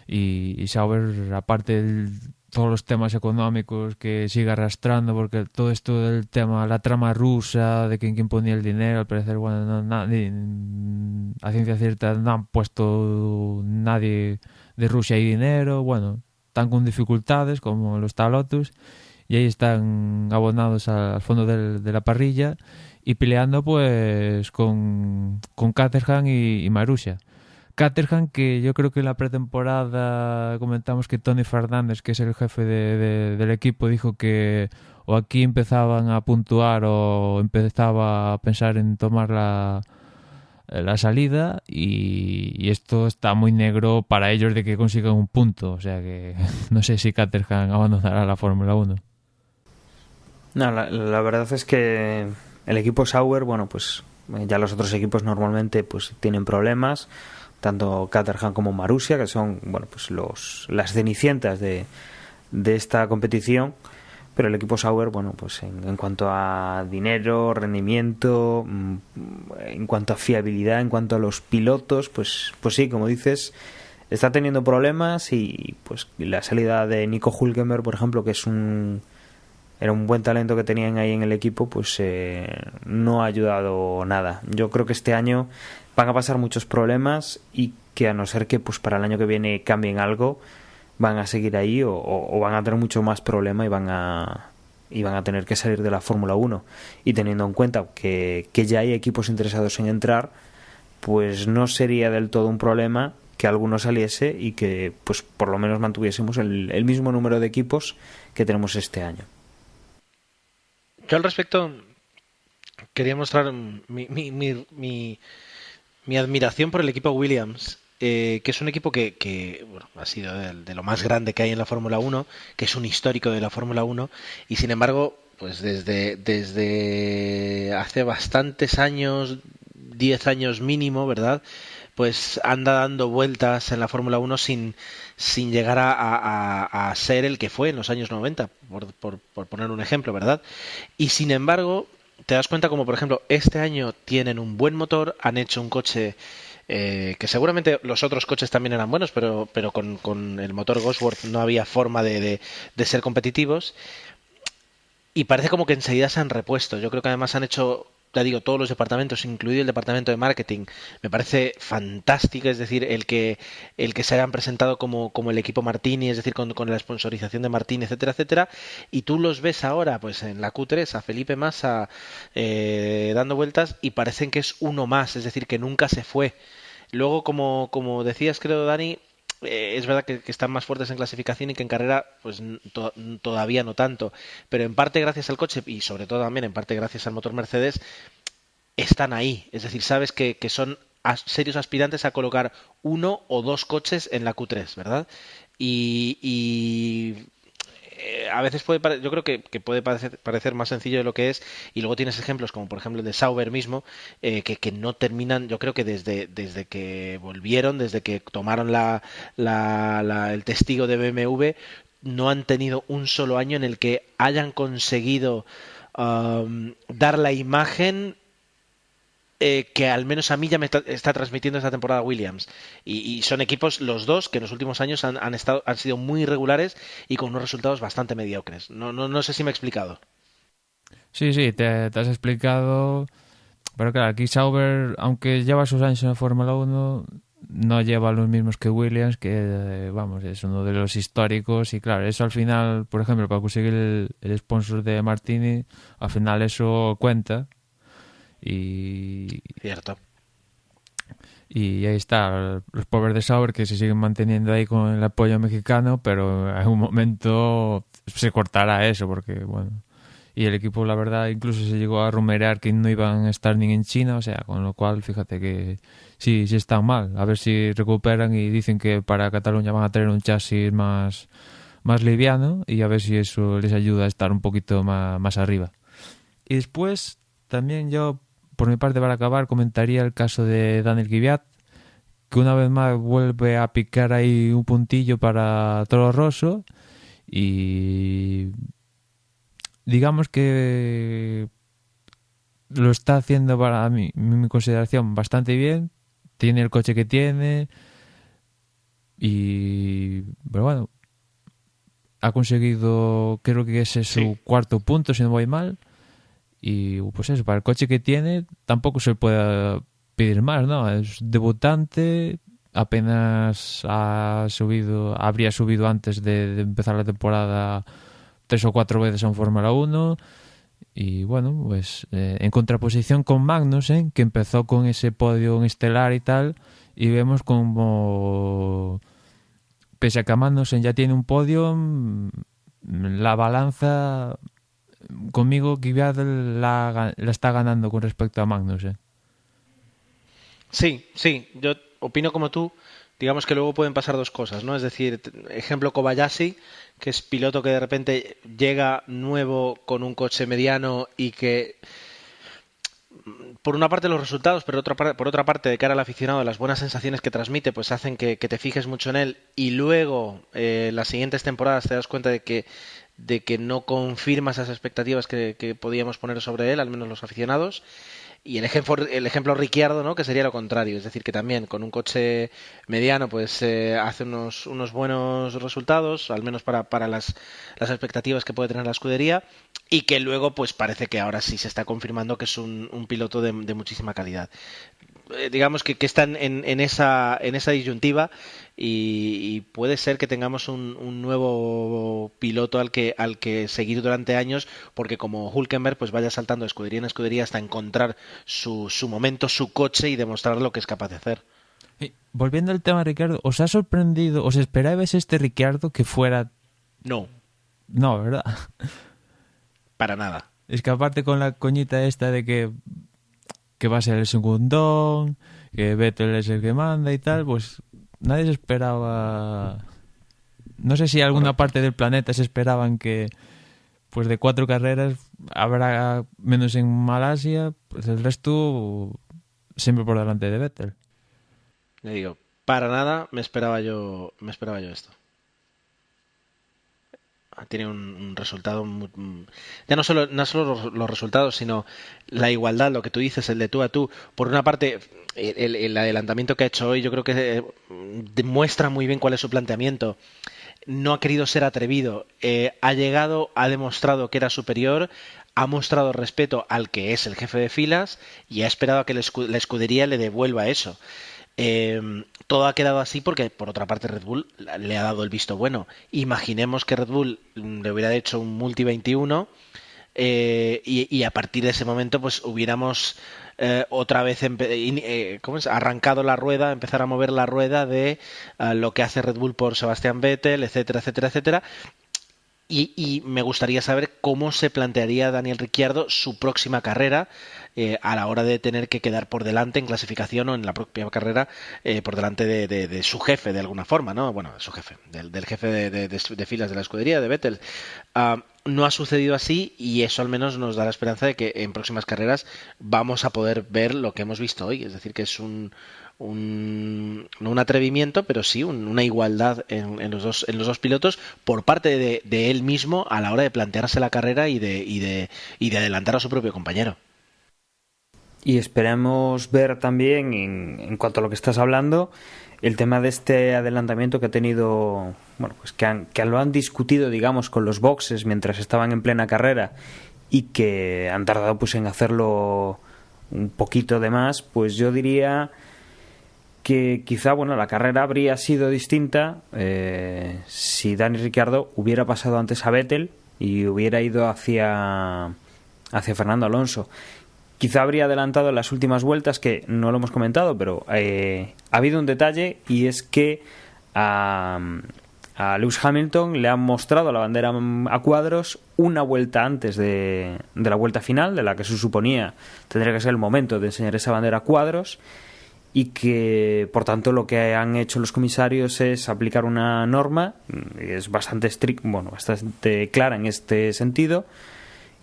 Y Sauber, aparte todos los temas económicos que sigue arrastrando, porque todo esto del tema, la trama rusa de quién ponía el dinero, al parecer, bueno, a ciencia cierta no han puesto nadie de Rusia ahí dinero. Bueno, están con dificultades como los Lotus, y ahí están abonados al fondo de la parrilla y peleando pues con Caterham y Marussia. Caterham, que yo creo que en la pretemporada comentamos que Tony Fernández, que es el jefe del equipo, dijo que o aquí empezaban a puntuar o empezaba a pensar en tomar la salida, y esto está muy negro para ellos de que consigan un punto. O sea que no sé si Caterham abandonará la Fórmula 1. No, la verdad es que el equipo Sauber, bueno, pues ya los otros equipos normalmente pues tienen problemas. tanto Caterham como Marussia, que son, bueno, pues las cenicientas de esta competición. Pero el equipo Sauber, bueno, pues en cuanto a dinero, rendimiento, en cuanto a fiabilidad, en cuanto a los pilotos, pues sí, como dices, está teniendo problemas, y pues la salida de Nico Hülkenberg, por ejemplo, que era un buen talento que tenían ahí en el equipo, pues no ha ayudado nada. Yo creo que este año van a pasar muchos problemas, y que a no ser que pues para el año que viene cambien algo, van a seguir ahí, o van a tener mucho más problema, y van a tener que salir de la Fórmula 1. Y teniendo en cuenta que ya hay equipos interesados en entrar, pues no sería del todo un problema que alguno saliese, y que pues por lo menos mantuviésemos el mismo número de equipos que tenemos este año. Yo al respecto quería mostrar mi admiración por el equipo Williams, que es un equipo que bueno, ha sido de lo más grande que hay en la Fórmula 1, que es un histórico de la Fórmula 1, y sin embargo, pues desde hace bastantes años, 10 años mínimo, ¿verdad? Pues anda dando vueltas en la Fórmula 1 sin llegar a ser el que fue en los años 90, por poner un ejemplo, ¿verdad? Y sin embargo, te das cuenta como, por ejemplo, este año tienen un buen motor, han hecho un coche que seguramente los otros coches también eran buenos, pero con el motor Cosworth no había forma de ser competitivos, y parece como que enseguida se han repuesto. Yo creo que además han hecho, ya digo, todos los departamentos, incluido el departamento de marketing, me parece fantástico. Es decir, el que se hayan presentado como el equipo Martini, es decir, con la sponsorización de Martini, etcétera, etcétera, y tú los ves ahora pues en la Q3 a Felipe Massa dando vueltas, y parecen que es uno más, es decir, que nunca se fue. Luego, como decías, creo, Dani, es verdad que están más fuertes en clasificación, y que en carrera pues todavía no tanto, pero en parte gracias al coche, y sobre todo también en parte gracias al motor Mercedes, están ahí. Es decir, sabes que son serios aspirantes a colocar uno o dos coches en la Q3, ¿verdad? Y a veces yo creo que puede parecer más sencillo de lo que es, y luego tienes ejemplos como por ejemplo el de Sauber mismo, que no terminan. Yo creo que desde que volvieron, desde que tomaron el testigo de BMW, no han tenido un solo año en el que hayan conseguido dar la imagen que al menos a mí ya me está transmitiendo esta temporada Williams, y son equipos los dos que en los últimos años han sido muy irregulares y con unos resultados bastante mediocres. No sé si me he explicado. Sí, te has explicado, pero claro, aquí Sauber, aunque lleva sus años en la Fórmula 1, no lleva los mismos que Williams, que vamos, es uno de los históricos, y claro, eso al final, por ejemplo, para conseguir el sponsor de Martini, al final eso cuenta. Y cierto. Y ahí está, los pobres de Sauber que se siguen manteniendo ahí con el apoyo mexicano, pero en un momento se cortará eso, porque bueno, y el equipo, la verdad, incluso se llegó a rumorear que no iban a estar ni en China, o sea, con lo cual fíjate que sí están mal. A ver si recuperan, y dicen que para Cataluña van a tener un chasis más liviano, y a ver si eso les ayuda a estar un poquito más arriba. Y después también yo, por mi parte, para acabar, comentaría el caso de Daniel Kvyat, que una vez más vuelve a picar ahí un puntillo para Toro Rosso, y digamos que lo está haciendo, para mí, mi consideración, bastante bien. Tiene el coche que tiene, pero bueno, ha conseguido, creo que ese es su cuarto punto, si no voy mal. Y pues eso, para el coche que tiene tampoco se puede pedir más, ¿no? Es debutante, apenas habría subido antes de empezar la temporada 3 o 4 veces a un Fórmula 1, y bueno, pues en contraposición con Magnussen, que empezó con ese podio en estelar y tal, y vemos como, pese a que Magnussen ya tiene un podio, la balanza conmigo Kvyat la está ganando con respecto a Magnussen. Sí, yo opino como tú. Digamos que luego pueden pasar dos cosas, ¿no? Es decir, ejemplo Kobayashi, que es piloto que de repente llega nuevo con un coche mediano, y que por una parte los resultados, pero por otra parte, de cara al aficionado, las buenas sensaciones que transmite, pues hacen que te fijes mucho en él, y luego las siguientes temporadas te das cuenta de que no confirma esas expectativas que podíamos poner sobre él, al menos los aficionados. Y el ejemplo Ricciardo, ¿no? Que sería lo contrario, es decir, que también con un coche mediano pues hace unos buenos resultados, al menos para las expectativas que puede tener la escudería, y que luego pues parece que ahora sí se está confirmando que es un piloto de muchísima calidad. Digamos que están en esa disyuntiva, y puede ser que tengamos un nuevo piloto al que seguir durante años, porque como Hülkenberg pues vaya saltando de escudería en escudería hasta encontrar su momento, su coche, y demostrar lo que es capaz de hacer. Volviendo al tema, Ricardo, ¿os ha sorprendido, os esperabais Ricciardo que fuera...? No, ¿Verdad? para nada. Es que aparte con la coñita esta de que va a ser el segundón, que Vettel es el que manda y tal, pues nadie se esperaba... No sé si alguna parte del planeta se esperaban que pues de 4 carreras habrá, menos en Malasia, pues el resto siempre por delante de Vettel. Le digo, para nada me esperaba yo esto. Tiene un resultado ya no solo los resultados, sino la igualdad, lo que tú dices, el de tú a tú. Por una parte, el adelantamiento que ha hecho hoy, yo creo que demuestra muy bien cuál es su planteamiento. No ha querido ser atrevido, ha llegado, ha demostrado que era superior, ha mostrado respeto al que es el jefe de filas, y ha esperado a que la escudería le devuelva eso. Todo ha quedado así porque, por otra parte, Red Bull le ha dado el visto bueno. Imaginemos que Red Bull le hubiera hecho un Multi 21, y a partir de ese momento pues hubiéramos otra vez arrancado la rueda, empezar a mover la rueda de lo que hace Red Bull por Sebastian Vettel, etcétera, etcétera, etcétera. Y me gustaría saber cómo se plantearía Daniel Ricciardo su próxima carrera, a la hora de tener que quedar por delante en clasificación o en la propia carrera, por delante de su jefe, de alguna forma, ¿no? Bueno, su jefe, del jefe de filas de la escudería, de Vettel. No ha sucedido así, y eso al menos nos da la esperanza de que en próximas carreras vamos a poder ver lo que hemos visto hoy. Es decir, que es no un atrevimiento, pero sí una igualdad en los dos pilotos por parte de él mismo a la hora de plantearse la carrera y de adelantar a su propio compañero. Y esperamos ver también, en cuanto a lo que estás hablando, el tema de este adelantamiento que ha tenido, bueno, pues que lo han discutido, digamos, con los boxes mientras estaban en plena carrera, y que han tardado pues en hacerlo un poquito de más. Pues yo diría que quizá, bueno, la carrera habría sido distinta si Dani Ricciardo hubiera pasado antes a Vettel y hubiera ido hacia Fernando Alonso. Quizá habría adelantado en las últimas vueltas, que no lo hemos comentado, pero ha habido un detalle, y es que a Lewis Hamilton le han mostrado la bandera a cuadros una vuelta antes de la vuelta final, de la que se suponía tendría que ser el momento de enseñar esa bandera a cuadros, y que por tanto lo que han hecho los comisarios es aplicar una norma, es bastante bastante clara en este sentido,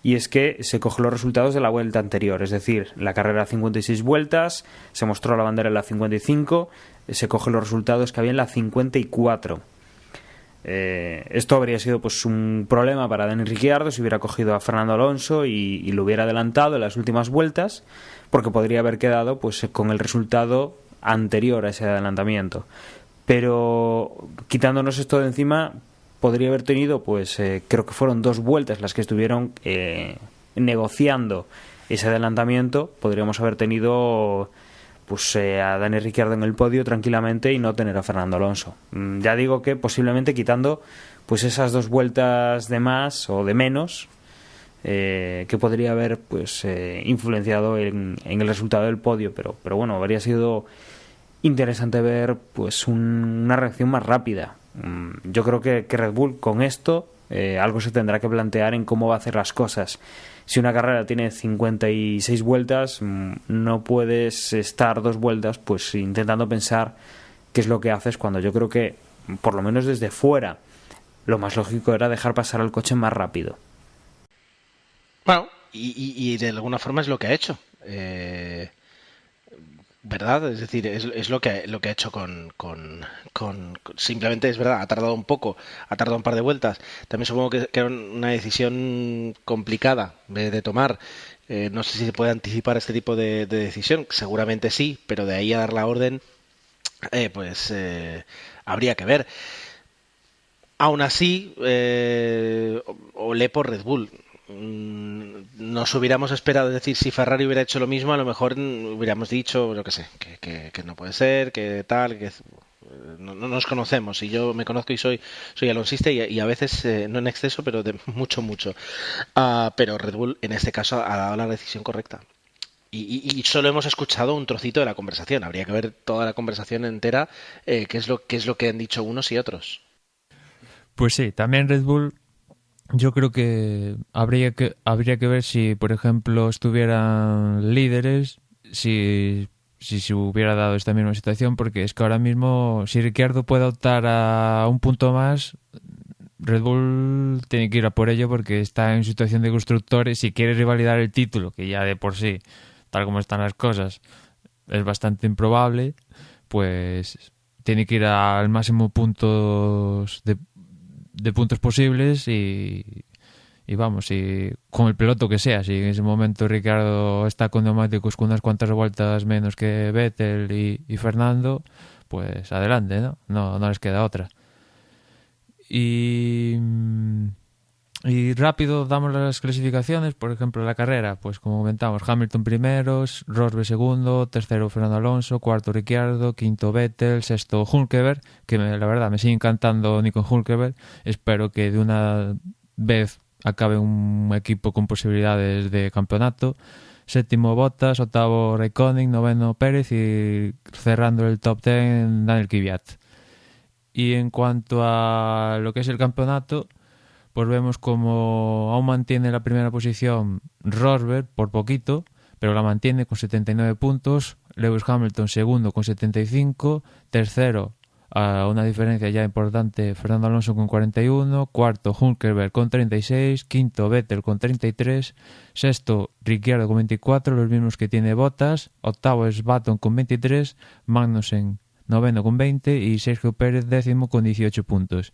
y es que se cogen los resultados de la vuelta anterior. Es decir, la carrera a 56 vueltas, se mostró la bandera en la 55, se cogen los resultados que había en la 54. Esto habría sido pues un problema para Daniel Ricciardo si hubiera cogido a Fernando Alonso y lo hubiera adelantado en las últimas vueltas, porque podría haber quedado pues con el resultado anterior a ese adelantamiento. Pero quitándonos esto de encima, podría haber tenido, pues creo que fueron 2 vueltas las que estuvieron negociando ese adelantamiento. Podríamos haber tenido pues a Dani Ricciardo en el podio tranquilamente y no tener a Fernando Alonso. Ya digo que posiblemente quitando pues esas 2 vueltas de más o de menos, que podría haber pues influenciado en el resultado del podio, pero bueno, habría sido interesante ver pues una reacción más rápida. Yo creo que Red Bull con esto algo se tendrá que plantear en cómo va a hacer las cosas. Si una carrera tiene 56 vueltas, no puedes estar 2 vueltas pues intentando pensar qué es lo que haces, cuando yo creo que, por lo menos desde fuera, lo más lógico era dejar pasar al coche más rápido. Bueno, y de alguna forma es lo que ha hecho. ¿verdad? Es decir, es lo que ha hecho simplemente es verdad, ha tardado un poco, ha tardado un par de vueltas. También supongo que era una decisión complicada de tomar. No sé si se puede anticipar este tipo de decisión, seguramente sí, pero de ahí a dar la orden, habría que ver. Aún así, olé por Red Bull. Nos hubiéramos esperado, es decir, si Ferrari hubiera hecho lo mismo, a lo mejor hubiéramos dicho, lo que sé, que no puede ser, que tal, no nos conocemos. Y yo me conozco y soy alonsista y a veces, no en exceso, pero de mucho. Pero Red Bull en este caso ha dado la decisión correcta. Y solo hemos escuchado un trocito de la conversación. Habría que ver toda la conversación entera, qué es lo que han dicho unos y otros. Pues sí, también Red Bull, yo creo que habría que ver si, por ejemplo, estuvieran líderes, si se hubiera dado esta misma situación, porque es que ahora mismo, si Ricciardo puede optar a un punto más, Red Bull tiene que ir a por ello porque está en situación de constructores. Si quiere revalidar el título, que ya de por sí, tal como están las cosas, es bastante improbable, pues tiene que ir al máximo puntos de puntos posibles y vamos, y con el piloto que sea. Si en ese momento Ricardo está con neumáticos con unas cuantas vueltas menos que Vettel y Fernando, pues adelante, ¿no? No les queda otra. Y rápido damos las clasificaciones. Por ejemplo, la carrera, pues como comentamos, Hamilton primero, Rosberg segundo, tercero Fernando Alonso, cuarto Ricciardo, quinto Vettel, sexto Hülkenberg, que la verdad me sigue encantando Nico Hülkenberg. Espero que de una vez acabe un equipo con posibilidades de campeonato. Séptimo Bottas, octavo Raikkonen, noveno Pérez y cerrando el top 10 Daniel Kvyat. Y en cuanto a lo que es el campeonato, pues vemos como aún mantiene la primera posición Rosberg por poquito, pero la mantiene con 79 puntos. Lewis Hamilton segundo con 75, tercero a una diferencia ya importante Fernando Alonso con 41, cuarto Hülkenberg con 36, quinto Vettel con 33, sexto Ricciardo con 24, los mismos que tiene Bottas, octavo es Button con 23, Magnussen noveno con 20 y Sergio Pérez décimo con 18 puntos.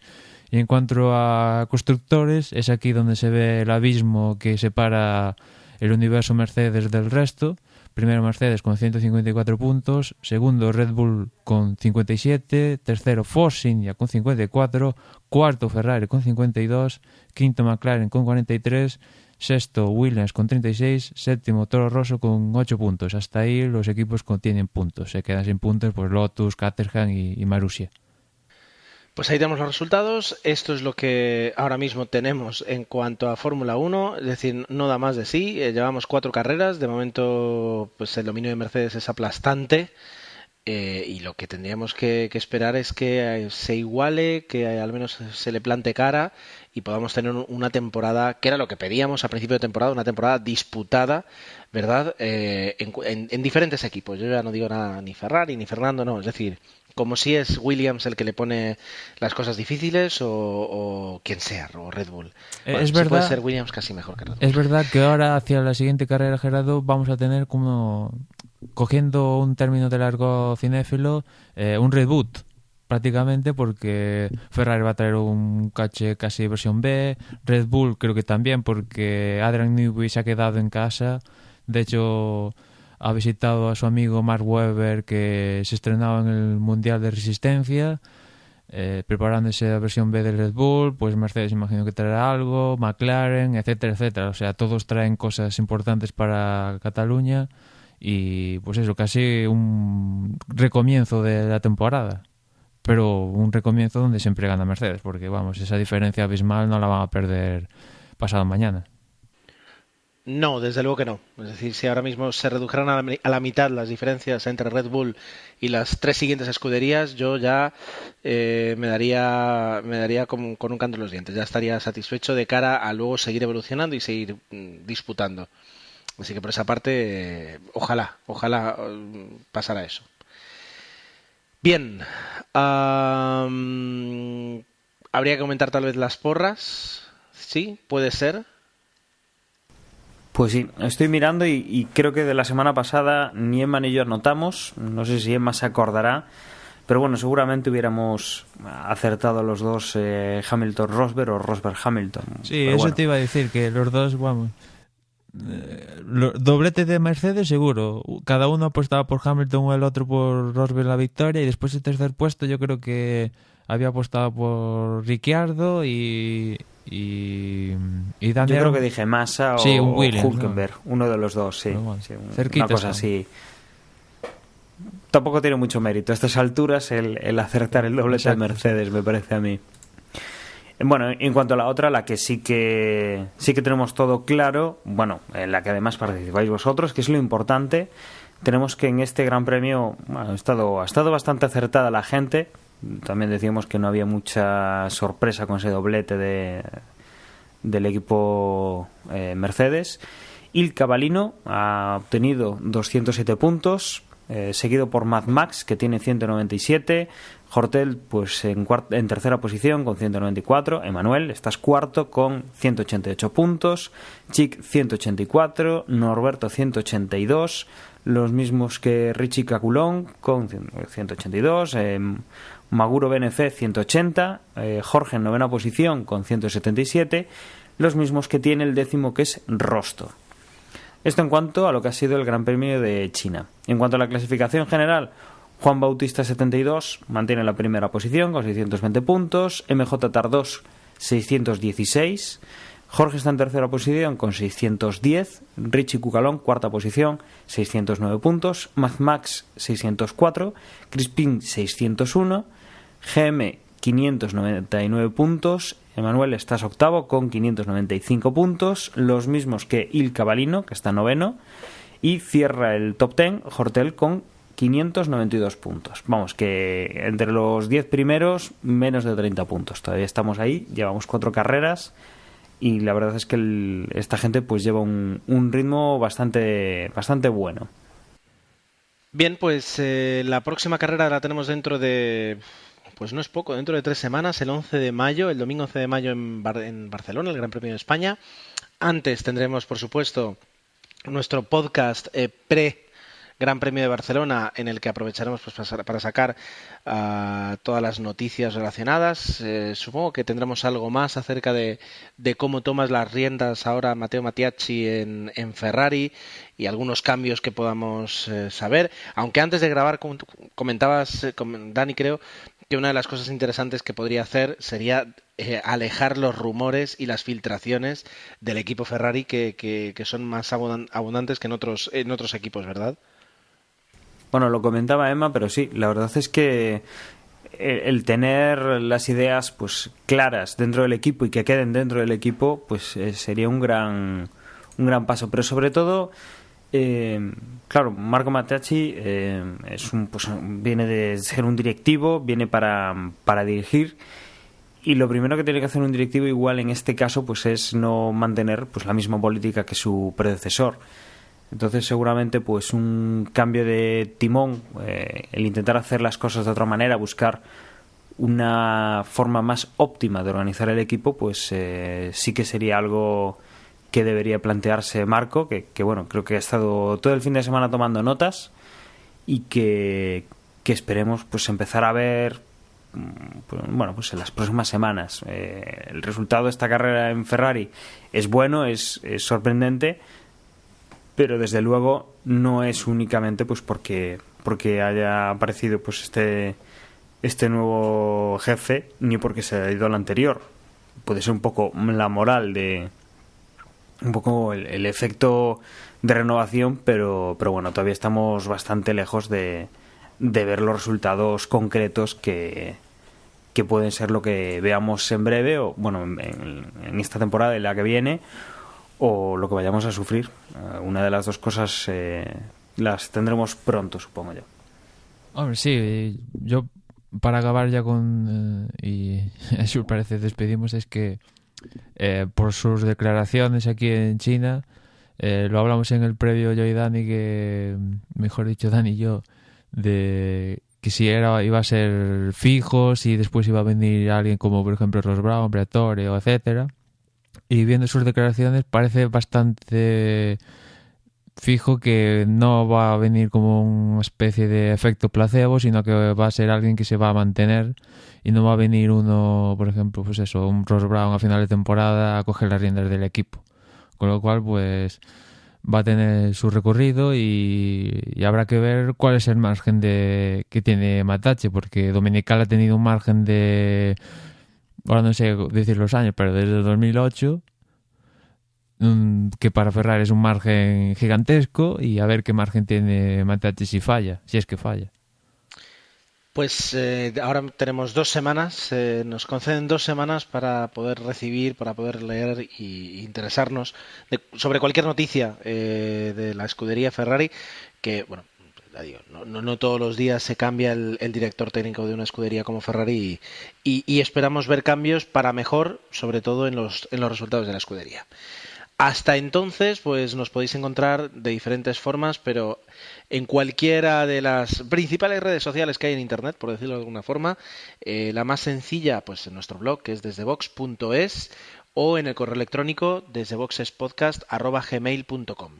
Y en cuanto a constructores, es aquí donde se ve el abismo que separa el universo Mercedes del resto. Primero Mercedes con 154 puntos, segundo Red Bull con 57, tercero Force India con 54, cuarto Ferrari con 52, quinto McLaren con 43, sexto Williams con 36, séptimo Toro Rosso con 8 puntos. Hasta ahí los equipos tienen puntos. Se quedan sin puntos pues Lotus, Caterham y Marussia. Pues ahí tenemos los resultados. Esto es lo que ahora mismo tenemos en cuanto a Fórmula 1, es decir, no da más de sí. Llevamos 4 carreras. De momento, pues el dominio de Mercedes es aplastante. Y lo que tendríamos que esperar es que se iguale, que al menos se le plante cara y podamos tener una temporada, que era lo que pedíamos a principio de temporada, una temporada disputada, ¿verdad? En diferentes equipos. Yo ya no digo nada ni Ferrari ni Fernando, no. Es decir, como si es Williams el que le pone las cosas difíciles o quien sea, o Red Bull. Bueno, es si verdad, puede ser Williams casi mejor que Red Bull. Es verdad que ahora hacia la siguiente carrera, Gerardo, vamos a tener como, cogiendo un término de largo cinéfilo, un reboot prácticamente, porque Ferrari va a traer un coche casi versión B, Red Bull creo que también, porque Adrian Newey se ha quedado en casa. De hecho, ha visitado a su amigo Mark Webber, que se estrenaba en el Mundial de Resistencia, preparándose la versión B del Red Bull. Pues Mercedes imagino que traerá algo, McLaren, etcétera, etcétera. O sea, todos traen cosas importantes para Cataluña y pues eso, casi un recomienzo de la temporada. Pero un recomienzo donde siempre gana Mercedes, porque vamos, esa diferencia abismal no la van a perder pasado mañana. No, desde luego que no. Es decir, si ahora mismo se redujeran a la mitad las diferencias entre Red Bull y las 3 siguientes escuderías, yo ya me daría con un canto en los dientes. Ya estaría satisfecho de cara a luego seguir evolucionando y seguir disputando. Así que por esa parte, ojalá pasara eso. Bien, habría que comentar tal vez las porras. Sí, puede ser. Pues sí, estoy mirando y creo que de la semana pasada ni Emma ni yo anotamos. No sé si Emma se acordará, pero bueno, seguramente hubiéramos acertado los dos Hamilton-Rosberg o Rosberg-Hamilton. Sí, pero eso bueno. te iba a decir, que los dos, vamos... doblete de Mercedes seguro, cada uno apostaba por Hamilton o el otro por Rosberg la victoria, y después el tercer puesto yo creo que había apostado por Ricciardo y Daniel. Yo creo que dije Massa sí, o Williams, Hülkenberg, ¿no? Uno de los dos, sí, Bueno, sí, cerquita una cosa están. así. Tampoco tiene mucho mérito a estas alturas el acertar el doblete de Mercedes, me parece a mí. Bueno, en cuanto a la otra, la que sí que tenemos todo claro, bueno, en la que además participáis vosotros, que es lo importante, tenemos que en este Gran Premio bueno, ha estado bastante acertada la gente. También decíamos que no había mucha sorpresa con ese doblete del equipo Mercedes. Il Cavallino ha obtenido 207 puntos, seguido por Mad Max, que tiene 197. Hortel, pues en tercera posición con 194. Emanuel, estás cuarto con 188 puntos. Chic, 184. Norberto, 182. Los mismos que Richie Caculón con 182. Maguro BNC, 180. Jorge en novena posición con 177. Los mismos que tiene el décimo, que es Rosto. Esto en cuanto a lo que ha sido el Gran Premio de China. En cuanto a la clasificación general, Juan Bautista 72 mantiene la primera posición con 620 puntos. MJ Tardós 616. Jorge está en tercera posición con 610. Richie Cucalón cuarta posición 609 puntos. Mad Max 604. Crispin 601. GM 599 puntos. Emanuel estás octavo con 595 puntos, los mismos que Il Cavallino, que está noveno, y cierra el top 10 Hortel con 592 puntos. Vamos, que entre los 10 primeros menos de 30 puntos. Todavía estamos ahí, llevamos 4 carreras y la verdad es que esta gente pues lleva un ritmo bastante bueno. Bien, pues la próxima carrera la tenemos dentro de... Pues no es poco, dentro de 3 semanas, el 11 de mayo, el domingo 11 de mayo en Barcelona, el Gran Premio de España. Antes tendremos, por supuesto, nuestro podcast pre-Gran Premio de Barcelona, en el que aprovecharemos pues, para sacar todas las noticias relacionadas. Supongo que tendremos algo más acerca de cómo tomas las riendas ahora Matteo Matiacci en Ferrari y algunos cambios que podamos saber. Aunque antes de grabar comentabas, Dani, creo, que una de las cosas interesantes que podría hacer sería alejar los rumores y las filtraciones del equipo Ferrari que son más abundantes que en otros equipos, ¿verdad? Bueno, lo comentaba Emma, pero sí, la verdad es que el tener las ideas pues claras dentro del equipo y que queden dentro del equipo pues sería un gran paso, pero sobre todo claro, Marco Matiacci viene de ser un directivo, viene para dirigir, y lo primero que tiene que hacer un directivo igual en este caso pues es no mantener pues la misma política que su predecesor. Entonces seguramente pues un cambio de timón, el intentar hacer las cosas de otra manera, buscar una forma más óptima de organizar el equipo, pues sí que sería algo que debería plantearse Marco, que bueno, creo que ha estado todo el fin de semana tomando notas y que esperemos pues empezar a ver bueno, pues en las próximas semanas. El resultado de esta carrera en Ferrari es bueno, es sorprendente, pero desde luego no es únicamente pues porque haya aparecido pues este nuevo jefe, ni porque se ha ido al anterior. Puede ser un poco la moral de un poco el efecto de renovación, pero bueno, todavía estamos bastante lejos de ver los resultados concretos que pueden ser lo que veamos en breve, o bueno, en esta temporada y la que viene, o lo que vayamos a sufrir. Una de las dos cosas las tendremos pronto, supongo yo. Hombre, sí, yo para acabar ya con y eso parece despedimos, es que por sus declaraciones aquí en China, lo hablamos en el previo yo y Dani, que mejor dicho Dani y yo, de que si iba a ser fijo, si después iba a venir alguien como por ejemplo Ross Brown, Briatore o etcétera. Y viendo sus declaraciones parece bastante fijo que no va a venir como una especie de efecto placebo, sino que va a ser alguien que se va a mantener y no va a venir uno, por ejemplo, pues eso, un Ross Brown a final de temporada a coger las riendas del equipo. Con lo cual, pues va a tener su recorrido y habrá que ver cuál es el margen que tiene Matache, porque Dominical ha tenido un margen de, ahora no sé decir los años, pero desde 2008, que para Ferrari es un margen gigantesco, y a ver qué margen tiene Matache si falla, si es que falla. Pues ahora tenemos 2 semanas, nos conceden 2 semanas para poder recibir, para poder leer y interesarnos sobre cualquier noticia de la escudería Ferrari, que, bueno, ya digo, no todos los días se cambia el director técnico de una escudería como Ferrari y esperamos ver cambios para mejor, sobre todo en los resultados de la escudería. Hasta entonces, pues nos podéis encontrar de diferentes formas, pero en cualquiera de las principales redes sociales que hay en Internet, por decirlo de alguna forma. La más sencilla, pues en nuestro blog, que es desdebox.es, o en el correo electrónico desdeboxespodcast@gmail.com.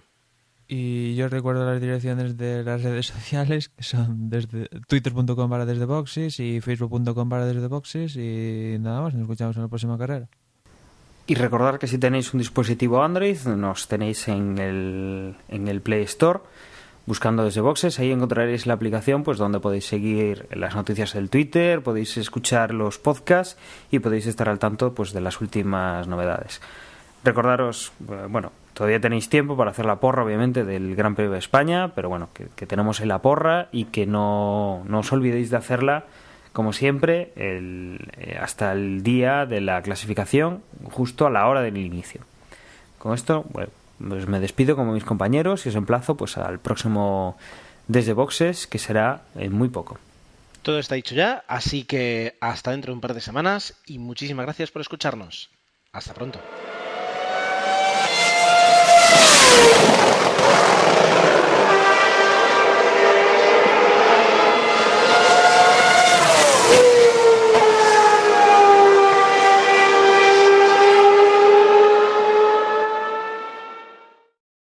Y yo recuerdo las direcciones de las redes sociales, que son desde twitter.com/desdeboxes y facebook.com/desdeboxes, y nada más, nos escuchamos en la próxima carrera. Y recordar que si tenéis un dispositivo Android, nos tenéis en el Play Store, buscando Desde Boxes. Ahí encontraréis la aplicación, pues donde podéis seguir las noticias del Twitter, podéis escuchar los podcasts y podéis estar al tanto, pues, de las últimas novedades. Recordaros, bueno, todavía tenéis tiempo para hacer la porra, obviamente, del Gran Premio de España, pero bueno, que tenemos en la porra y que no os olvidéis de hacerla, como siempre, hasta el día de la clasificación, justo a la hora del inicio. Con esto, bueno, pues me despido como mis compañeros y os emplazo, pues, al próximo Desde Boxes, que será en muy poco. Todo está dicho ya, así que hasta dentro de un par de semanas y muchísimas gracias por escucharnos. Hasta pronto.